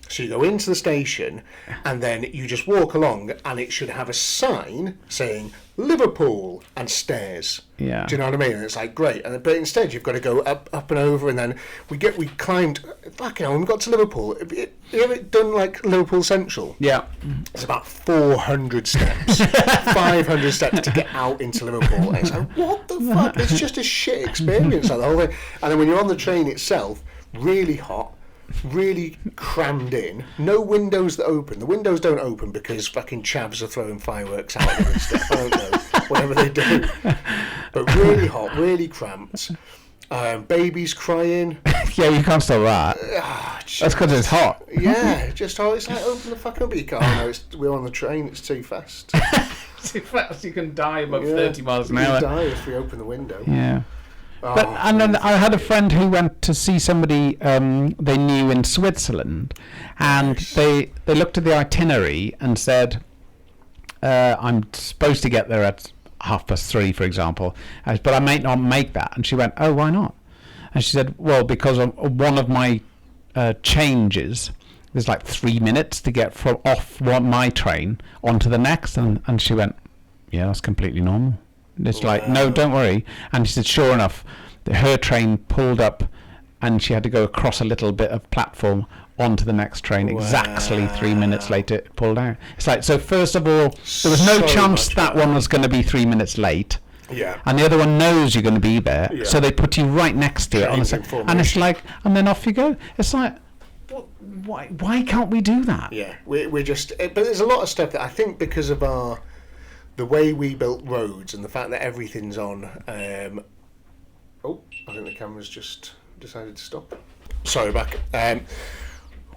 So you go into the station, and then you just walk along, and it should have a sign saying Liverpool and stairs. Yeah. Do you know what I mean? And it's like, great. But instead, you've got to go up and over, and then we climbed. Fucking hell, when we got to Liverpool, have you ever done like Liverpool Central? Yeah. It's about 400 steps, 500 steps to get out into Liverpool. And it's like, what the fuck? It's just a shit experience, like the whole thing. And then when you're on the train itself, really hot, really crammed in, no windows that open. The windows don't open because fucking chavs are throwing fireworks out and stuff. I don't know, whatever they do. But really hot, really cramped. Babies crying. Yeah, you can't stop that. That's because it's hot. Yeah, just hot. It's like, open the fuck up, you can't. No, we're on the train, it's too fast. Too fast, you can die above Yeah, 30 miles an you hour. die if we open the window. Yeah. Oh, But and then I had a friend who went to see somebody they knew in Switzerland, and Nice. they looked at the itinerary and said, "I'm supposed to get there at 3:30, for example, but I might not make that." And she went, "Oh, why not?" And she said, "Well, because of one of my changes, there's like 3 minutes to get from my train onto the next," and she went, "Yeah, that's completely normal." It's like, no, don't worry. And she said, sure enough, her train pulled up and she had to go across a little bit of platform onto the next train. Exactly 3 minutes later, it pulled out. It's like, so first of all, there was no So chance much that one was going to be 3 minutes late. Yeah. And the other one knows you're going to be there. Yeah. So they put you right next to it. Trains And in it's like, and then off you go. It's like, why can't we do that? Yeah, we're just... But there's a lot of stuff that I think because of the way we built roads and the fact that everything's on... I think the camera's just decided to stop. Sorry, back.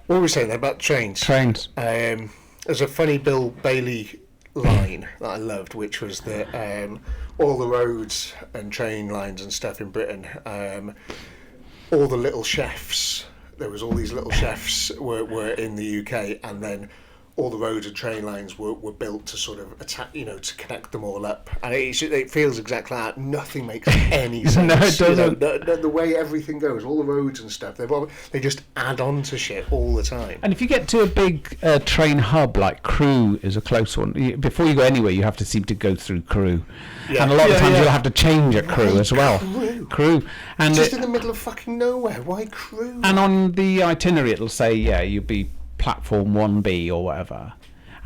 What were we saying there about trains? Trains. There's a funny Bill Bailey line that I loved, which was that all the roads and train lines and stuff in Britain, all the little chefs, there was all these little chefs were in the UK, and then all the roads and train lines were built to sort of attack, to connect them all up. And it feels exactly like that. Nothing makes any sense. No, it doesn't. The way everything goes, all the roads and stuff, they just add on to shit all the time. And if you get to a big train hub, like Crewe is a close one, before you go anywhere, you have to seem to go through Crewe. Yeah. And a lot of times you'll have to change at Crewe as well. Crewe. And just in the middle of fucking nowhere. Why Crewe? And on the itinerary, it'll say, you'll be platform 1B or whatever,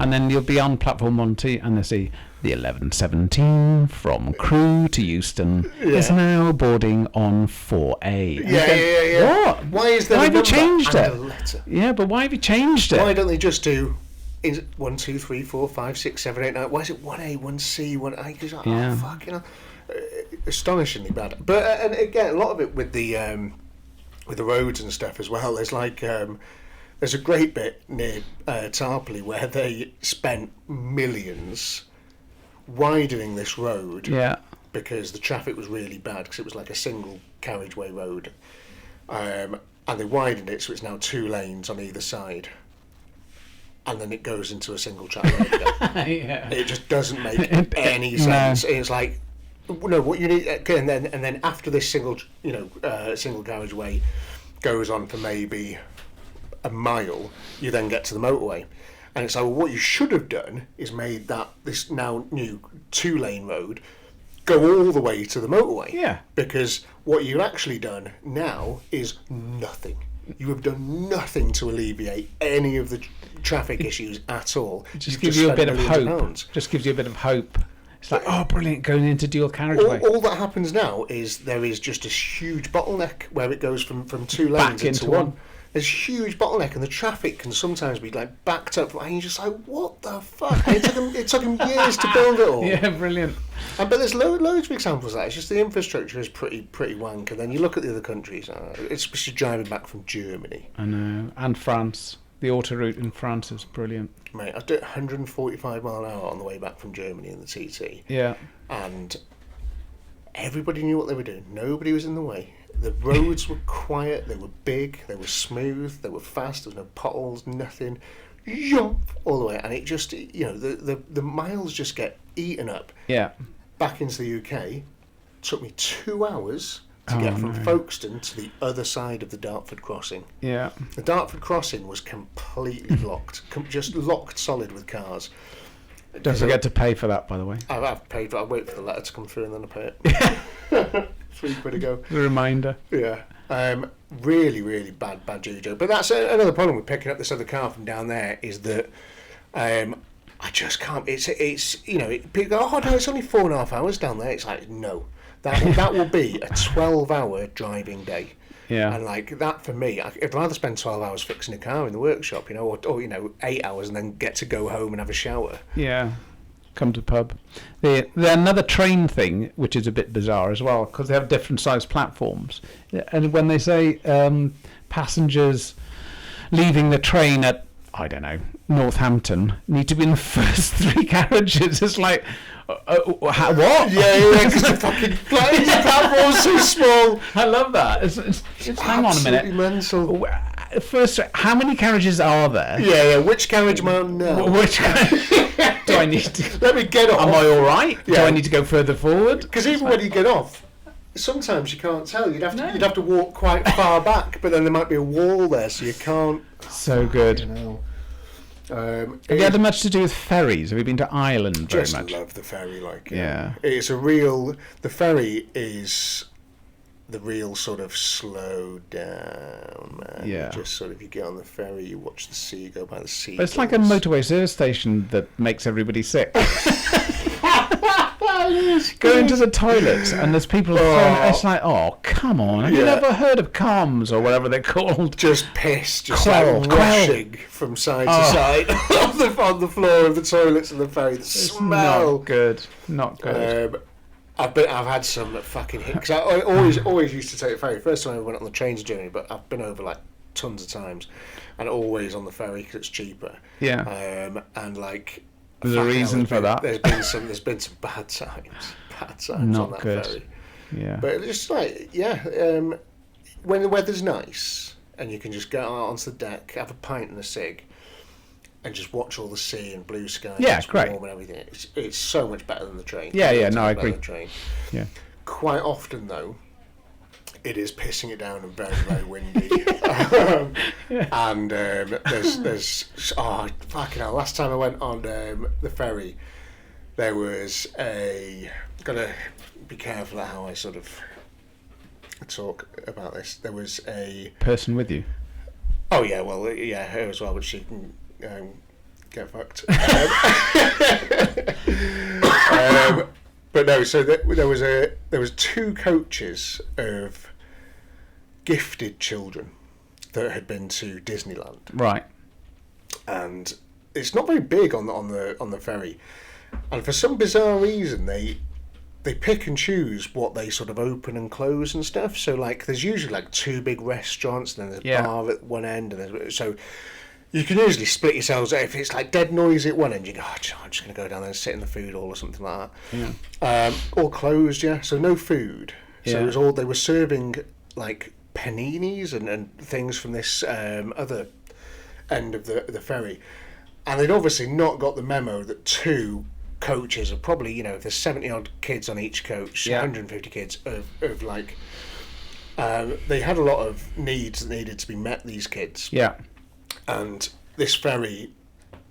and then you'll be on platform 1T, and they say the 11:17 from Crewe to Euston is now boarding on 4A. Yeah. What? Why is there? Why a have you number changed and it? a letter? Yeah, but why have you changed it? Why don't they just do 1, 2, 3, 4, 5, 6, 7, 8, 9? Why is it 1A, 1C, 1A? Yeah. Fucking hell. Astonishingly bad. But and again, a lot of it with the roads and stuff as well. There's like. There's a great bit near Tarpley where they spent millions widening this road because the traffic was really bad, because it was like a single carriageway road, and they widened it so it's now 2 lanes on either side, and then it goes into a single track road again. It just doesn't make any sense. No. It's like, no, what you need, and then after this single carriageway goes on for maybe a mile, you then get to the motorway, and it's like, well, what you should have done is made this now new 2-lane road go all the way to the motorway. Yeah. Because what you've actually done now is nothing. You have done nothing to alleviate any of the traffic issues at all. Just gives you a bit of hope. Just gives you a bit of hope. It's like, oh, brilliant, going into dual carriageway. All that happens now is there is just a huge bottleneck where it goes from 2 lanes into one. There's a huge bottleneck, and the traffic can sometimes be like backed up, and you're just like, what the fuck? And it took them years to build it all. Yeah, brilliant. But there's loads of examples of that. It's just the infrastructure is pretty wank, and then you look at the other countries, especially driving back from Germany. I know, and France. The autoroute in France is brilliant. Mate, I did 145 mile an hour on the way back from Germany in the TT. Yeah. And everybody knew what they were doing. Nobody was in the way. The roads were quiet, they were big, they were smooth, they were fast, there was no potholes, nothing. Jump all the way, and it just, the miles just get eaten up. Yeah. Back into the UK, took me 2 hours to get from Folkestone to the other side of the Dartford crossing. Yeah. The Dartford crossing was completely blocked, just locked solid with cars. Don't forget to pay for that, by the way. I've paid for it. I wait for the letter to come through and then I pay it. £3 ago. The reminder. Yeah. Really, really bad juju. But that's another problem with picking up this other car from down there, is that I just can't. It's people go, oh no, it's only 4.5 hours down there. It's like, no, that will be a 12-hour driving day. Yeah. And like that for me, I'd rather spend 12 hours fixing a car in the workshop, or 8 hours and then get to go home and have a shower. Yeah. Come to the pub. The another train thing, which is a bit bizarre as well, because they have different sized platforms, and when they say passengers leaving the train at, I don't know, Northampton need to be in the first 3 carriages, it's like, what? Yeah, because the fucking platform's so small. I love that. It's hang on a minute. Mental. First, how many carriages are there? Yeah. Which carriage am I on now? Which do I need to? Let me get off. Am I all right? Yeah. Do I need to go further forward? Because even when you get off, sometimes you can't tell. You'd have to walk quite far back, but then there might be a wall there, so you can't. So good. Have you had much to do with ferries? Have you been to Ireland very just much? Love the ferry. Yeah. It's the ferry is the real sort of slow down, man. Yeah. You just sort of, you get on the ferry, you watch the sea go by the sea. But it's like a motorway service station that makes everybody sick. Go into the toilets and there's people it's like, oh, come on. Have you never heard of COMS or whatever they're called? Just piss, just rushing from side to side on the floor of the toilets and the ferry. The smell. Not good. I've had some fucking hit because I always used to take the ferry. First time I went on the trains journey, but I've been over like tons of times, and always on the ferry because it's cheaper. Yeah. And like there's a reason for that. There's been some bad times Not on that good. ferry. Yeah. But it's just like when the weather's nice and you can just go out onto the deck, have a pint and a cig, and just watch all the sea and blue sky. Yeah, it's great. warm and everything. It's so much better than the train. Yeah, no, I agree. The train. Yeah. Quite often though, it is pissing it down and very, very windy. And there's fucking hell. Last time I went on the ferry, there was gotta be careful at how I sort of talk about this. There was a person with you. Oh yeah, well yeah, her as well, but she can get fucked. But no, so there was two coaches of gifted children that had been to Disneyland, Right. and it's not very big on the ferry, and for some bizarre reason they pick and choose what they sort of open and close and stuff. So like there's usually like two big restaurants, and then there's a bar at one end, and so you can usually split yourselves out. If it's like dead noisy at one end, you go, I'm just going to go down there and sit in the food hall or something like that. Yeah. All closed, yeah. So no food. So Yeah. it was all, they were serving like paninis and things from this other end of the ferry. And they'd obviously not got the memo that two coaches of probably, if there's 70 odd kids on each coach, 150 kids of like, they had a lot of needs that needed to be met, these kids. Yeah. And this ferry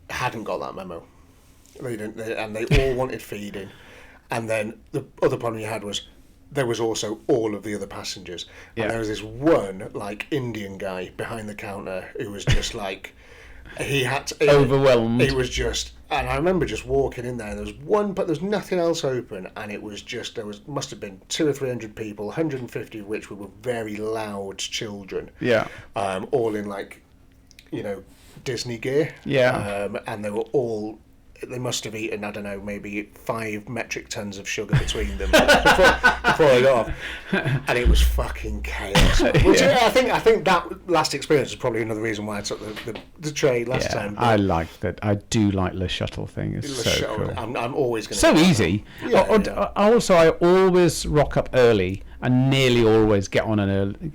hadn't got that memo. They didn't, and they all wanted feeding. And then the other problem you had was there was also all of the other passengers. Yeah. And there was this one like Indian guy behind the counter who was just like he had to, overwhelmed. It was just, and I remember just walking in there. There was one, but there's nothing else open, and it was just must have been 200 or 300 people, 150 of which were very loud children. Yeah. All in like, Disney gear. Yeah. And they were all, they must have eaten, I don't know, maybe 5 metric tons of sugar between them before they got off. And it was fucking chaos. Which I think that last experience is probably another reason why I took the train last time. I like that. I do like the shuttle thing. It's so cool. I'm always going to... So easy. Also, I always rock up early and nearly always get on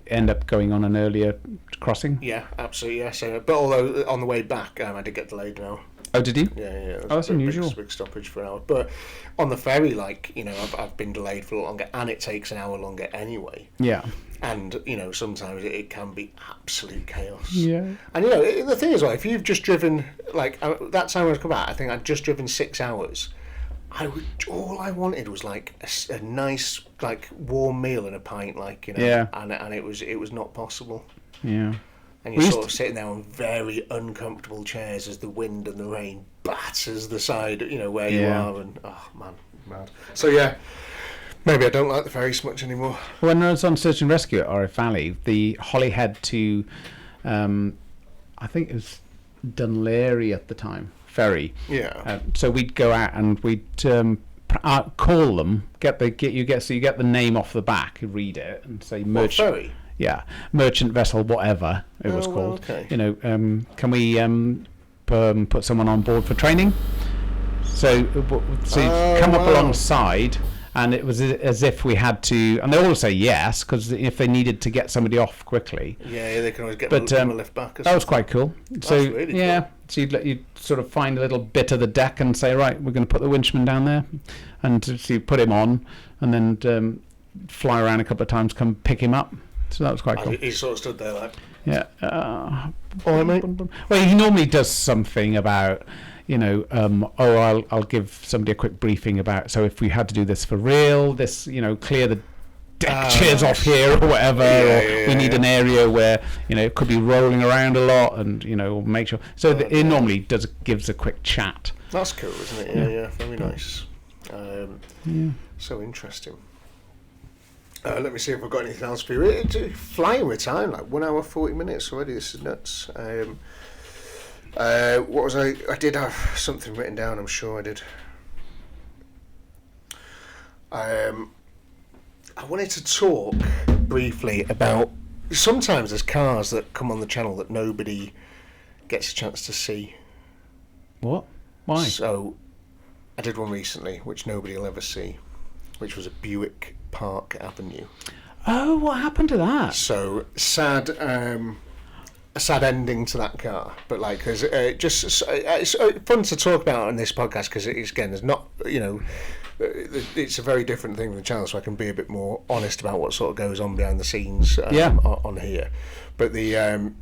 end up going on an earlier crossing. Yeah, absolutely, yeah. So, but although on the way back, I did get delayed an hour. Oh, did you? Yeah. That's unusual. Big stoppage for an hour. But on the ferry, I've been delayed for longer, and it takes an hour longer anyway. Yeah. And, sometimes it can be absolute chaos. Yeah. And, the thing is, if you've just driven, that time I was coming back, I think I'd just driven 6 hours. All I wanted was a nice warm meal and a pint, Yeah. And it was not possible. Yeah. And you're sort of sitting there on very uncomfortable chairs as the wind and the rain batters the side, where you are, and oh man, mad. So yeah, maybe I don't like the ferry so much anymore. When I was on search and rescue at RF Valley, the Holyhead to, I think it was Dunleary at the time, ferry. Yeah. So we'd go out and we'd call them, so you get the name off the back, you read it, and say merchant. Ferry. Yeah, merchant vessel, whatever it was called. Okay. Can we put someone on board for training? So you come up alongside, and it was as if we had to, and they all say yes, because if they needed to get somebody off quickly. Yeah, they can always get them a lift back. That was quite cool. So really cool. So you'd sort of find a little bit of the deck and say, right, we're going to put the winchman down there, and so you put him on, and then fly around a couple of times, come pick him up. So that was quite cool. He sort of stood there like... Yeah. All right, mate. Well, he normally does something about, I'll give somebody a quick briefing about, so if we had to do this for real, this, clear the deck chairs off here or whatever, we need an area where, it could be rolling around a lot and, make sure. So it normally gives a quick chat. That's cool, isn't it? Yeah, very nice. So interesting. Let me see if I've got anything else for you. It's flying with time, 1 hour 40 minutes already. This is nuts. What was I did have something written down. I'm sure I did. I wanted to talk briefly about, sometimes there's cars that come on the channel that nobody gets a chance to see. What? Why? So I did one recently which nobody will ever see, which was a Buick Park Avenue. Oh, what happened to that? So sad, a sad ending to that car. But like, there's it's fun to talk about on this podcast because it's, again, there's not, it's a very different thing than the channel, so I can be a bit more honest about what sort of goes on behind the scenes on here. But the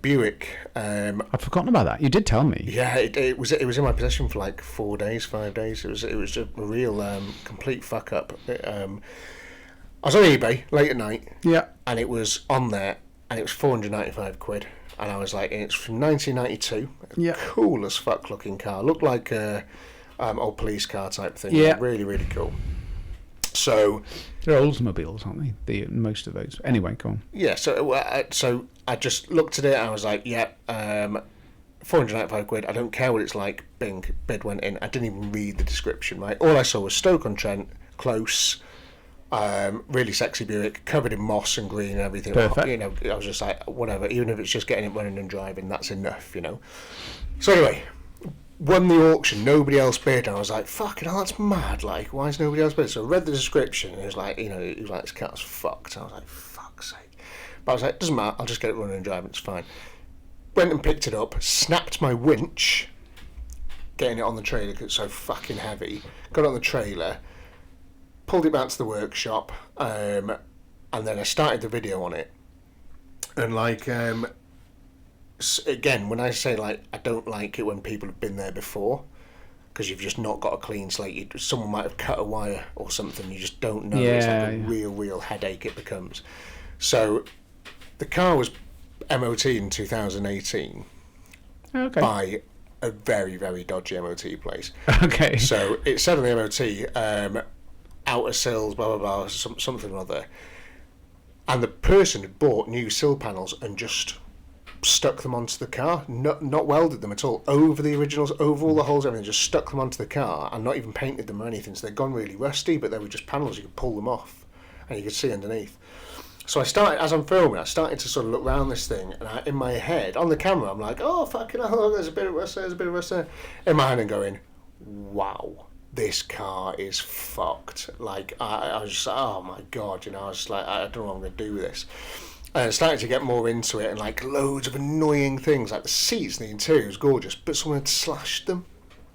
Buick. I'd forgotten about that. You did tell me. Yeah, it was in my possession for like 4 days, 5 days. It was just a real complete fuck up. I was on eBay late at night. Yeah. And it was on there, and it was £495, and I was like, it's from 1992. Yeah. Cool as fuck looking car. Looked like a old police car type thing. Yeah. Really, really cool. So They're Oldsmobiles, aren't they? Most of those. Anyway, go on. yeah, so I just looked at it and I was like, yeah, £495. I don't care what it's like. Bing, bid went in. I didn't even read the description, right? All I saw was Stoke-on-Trent, close, really sexy Buick, covered in moss and green and everything. Perfect. I was just like, whatever. Even if it's just getting it running and driving, that's enough, So anyway, won the auction. Nobody else bid. And I was like, fucking hell, that's mad. Like, why is nobody else bid? So I read the description. And it was like, this car's fucked. I was like, fuck's sake. But I was like, doesn't matter. I'll just get it running and driving. It's fine. Went and picked it up. Snapped my winch, getting it on the trailer because it's so fucking heavy. Got it on the trailer. Pulled it back to the workshop, and then I started the video on it. And like, again, when I say like, I don't like it when people have been there before, because you've just not got a clean slate. Someone might have cut a wire or something. You just don't know. It's like a real headache it becomes. So the car was MOT in 2018 by a very, very dodgy MOT place. Okay. So it said on the MOT, outer sills, blah, blah, blah, something or other. And the person had bought new sill panels and just stuck them onto the car, not welded them at all, over the originals, over all the holes, everything, just stuck them onto the car and not even painted them or anything. So they'd gone really rusty, but they were just panels, you could pull them off and you could see underneath. So I started, as I'm filming, I started to sort of look around this thing, and in my head, on the camera, I'm like, oh, fucking hell, there's a bit of rust there, there's a bit of rust there. In my head, I'm going, wow, this car is fucked. Like, I was just like, oh my God, I was just like, I don't know what I'm going to do with this. And I started to get more into it, and like loads of annoying things, like the seats and the interior was gorgeous, but someone had slashed them.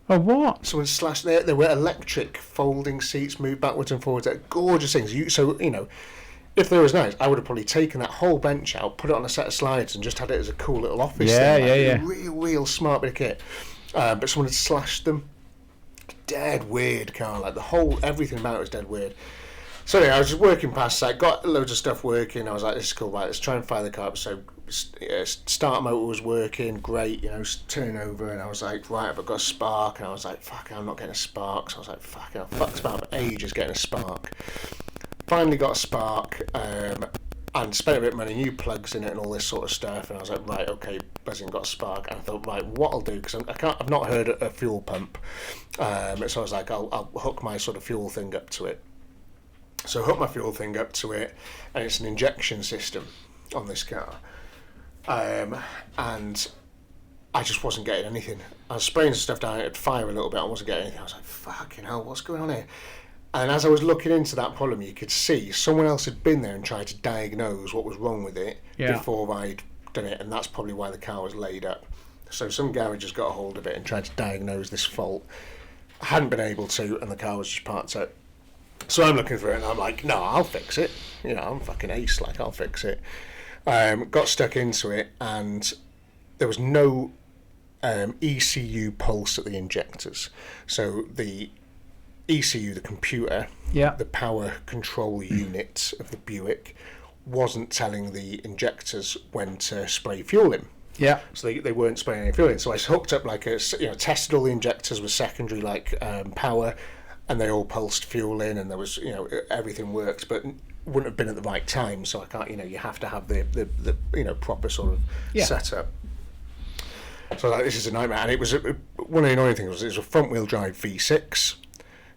Oh, what? Someone slashed them. They were electric folding seats, moved backwards and forwards. They're gorgeous things. If they was nice, I would have probably taken that whole bench out, put it on a set of slides, and just had it as a cool little office thing. Yeah. Real smart bit of kit. But someone had slashed them. Dead weird car. Like everything about it was dead weird. So anyway, I was just working past that, got loads of stuff working. I was like, this is cool, right, let's try and fire the car up. So start motor was working, great, turning over, and I was like, right, I've got a spark, and I was like, fuck, I'm not getting a spark. So I was like, fuck, I fucked about for ages getting a spark. Finally got a spark, and spent a bit of money, new plugs in it and all this sort of stuff, and I was like, right, okay, buzzing, got a spark. And I thought, right, what I'll do, because I've not heard a fuel pump, so I was like, I'll hook my sort of fuel thing up to it. So I hooked my fuel thing up to it, and it's an injection system on this car. And I just wasn't getting anything. I was spraying stuff down, it'd fire a little bit, I wasn't getting anything. I was like, fucking hell, what's going on here? And as I was looking into that problem, you could see someone else had been there and tried to diagnose what was wrong with it before I'd done it, and that's probably why the car was laid up. So some garage has got a hold of it and tried to diagnose this fault. I hadn't been able to, and the car was just parked out. So I'm looking for it, and I'm like, no, I'll fix it. I'm fucking ace, like, I'll fix it. Got stuck into it, and there was no ECU pulse at the injectors. So the ECU, the computer, the power control unit of the Buick, wasn't telling the injectors when to spray fuel in. Yeah. So they weren't spraying any fuel in. So I hooked up tested all the injectors with secondary power, and they all pulsed fuel in, and there was everything worked, but wouldn't have been at the right time. So I can't you have to have the proper sort of setup. So this is a nightmare, and it was one of the annoying things was it was a front wheel drive V6.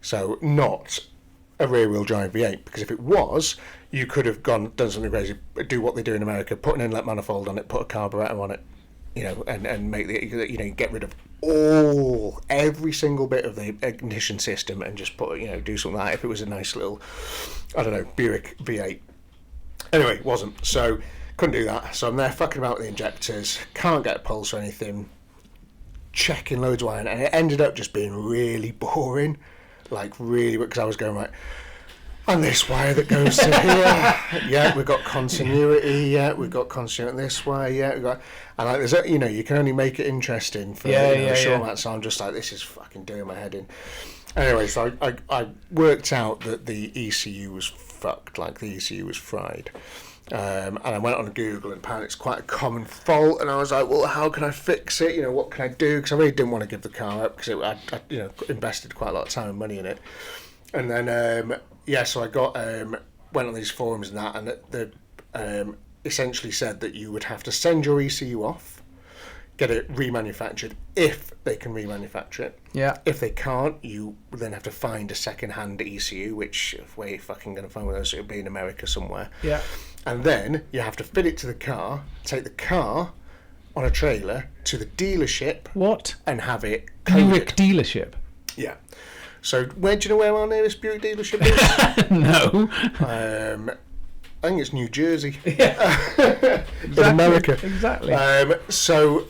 So not a rear-wheel drive V8, because if it was, you could have done something crazy, do what they do in America, put an inlet manifold on it, put a carburetor on it, and make get rid of every single bit of the ignition system and just put, do something like that if it was a nice little, I don't know, Buick V8. Anyway, it wasn't, so couldn't do that. So I'm there fucking about with the injectors, can't get a pulse or anything, checking loads of wire, and it ended up just being really boring, because I was going right, and this wire that goes to here, yeah, we've got continuity, yeah, we've got continuity this way, yeah, we've got, and there's you can only make it interesting for a short amount, so I'm just like, this is fucking doing my head in. Anyway, so I worked out that the ECU was fucked, the ECU was fried. And I went on Google, and apparently it's quite a common fault, and I was like, well, how can I fix it? What can I do? Because I really didn't want to give the car up, because I invested quite a lot of time and money in it. And then, so I got, went on these forums and that, and they essentially said that you would have to send your ECU off, get it remanufactured if they can remanufacture it. Yeah. If they can't, you then have to find a second-hand ECU, which, where you're fucking going to find one of those, it'll be in America somewhere. Yeah. And then you have to fit it to the car, take the car on a trailer to the dealership. What? And have it coded. Buick dealership? Yeah. So, do you know where our nearest Buick dealership is? No. I think it's New Jersey. Yeah. In America. Exactly. So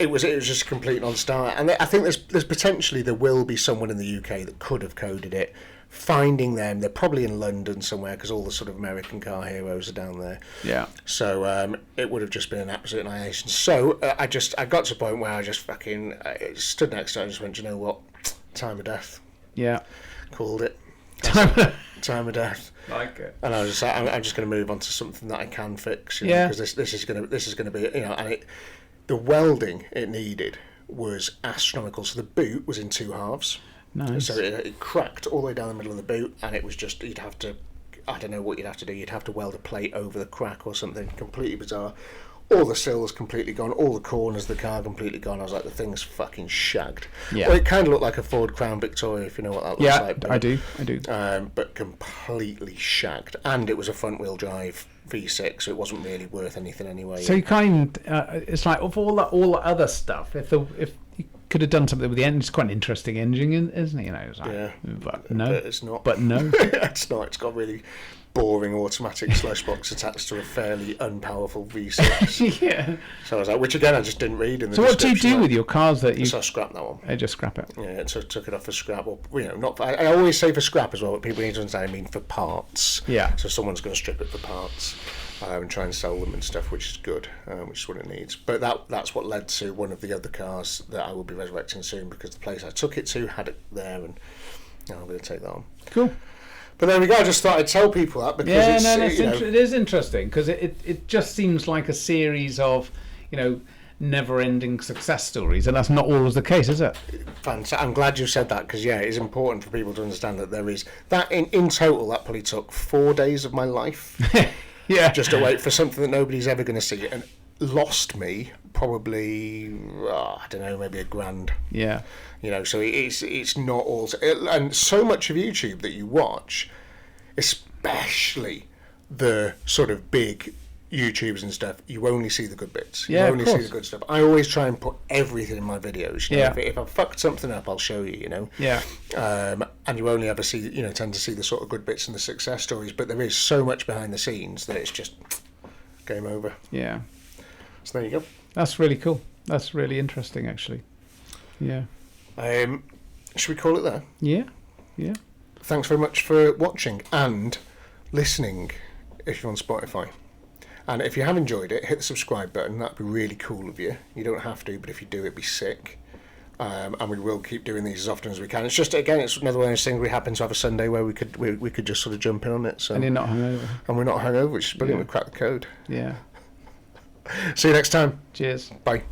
it was just a complete non-starter, and I think there's potentially there will be someone in the UK that could have coded it. Finding them, they're probably in London somewhere, because all the sort of American car heroes are down there. Yeah. So it would have just been an absolute annihilation. So I got to a point where I just fucking stood next to it and just went, you know what, time of death. Yeah. Called it. Time of death. Like it. And I was just like, I'm just going to move on to something that I can fix. Because this is going to be, and the welding it needed was astronomical. So the boot was in two halves. Nice. So it cracked all the way down the middle of the boot, and it was just, you'd have to, I don't know what you'd have to do. You'd have to weld a plate over the crack or something. Completely bizarre. All the sills completely gone, all the corners of the car completely gone. I was like, the thing's fucking shagged. Yeah. Well, it kind of looked like a Ford Crown Victoria, if you know what that looks like. Yeah, I do. But completely shagged. And it was a front-wheel drive V6, so it wasn't really worth anything anyway. So you it's like, of all the other stuff, if you could have done something with the engine, it's quite an interesting engine, isn't it? It's like, yeah. But no. But it's not. But no. It's not. It's got really boring automatic slush box attached to a fairly unpowerful V6. Yeah. So I was like, which again I just didn't read in the So what do you description. do with your cars that you... So I scrapped that one. I just scrap it. Yeah, so I took it off for scrap. Or, not. I always say for scrap as well, but people need to understand I mean for parts. Yeah. So someone's going to strip it for parts and try and sell them and stuff, which is good, which is what it needs. But that's what led to one of the other cars that I will be resurrecting soon, because the place I took it to had it there, and I'm going to take that on. Cool. But there we go. I just thought I'd tell people that, because it is interesting, because it just seems like a series of never-ending success stories, and that's not always the case, is it? Fantastic. I'm glad you said that, because it is important for people to understand that there is that in total that probably took 4 days of my life. Yeah. Just to wait for something that nobody's ever going to see, and lost me probably I don't know, maybe $1,000. Yeah. So it's not all, and so much of YouTube that you watch, especially the sort of big YouTubers and stuff, you only see the good bits. You only see the good stuff. I always try and put everything in my videos. If I fucked something up, I'll show you. Yeah. And you only ever see, tend to see the sort of good bits and the success stories. But there is so much behind the scenes that it's just game over. Yeah. So there you go. That's really cool. That's really interesting, actually. Yeah. Should we call it there? Yeah. Yeah. Thanks very much for watching and listening if you're on Spotify. And if you have enjoyed it, hit the subscribe button. That'd be really cool of you. You don't have to, but if you do, it'd be sick. And we will keep doing these as often as we can. It's just, again, it's another one of those things. We happen to have a Sunday where we could just sort of jump in on it. So. And you're not hungover. And we're not hungover, which is brilliant. We cracked the code. Yeah. See you next time. Cheers. Bye.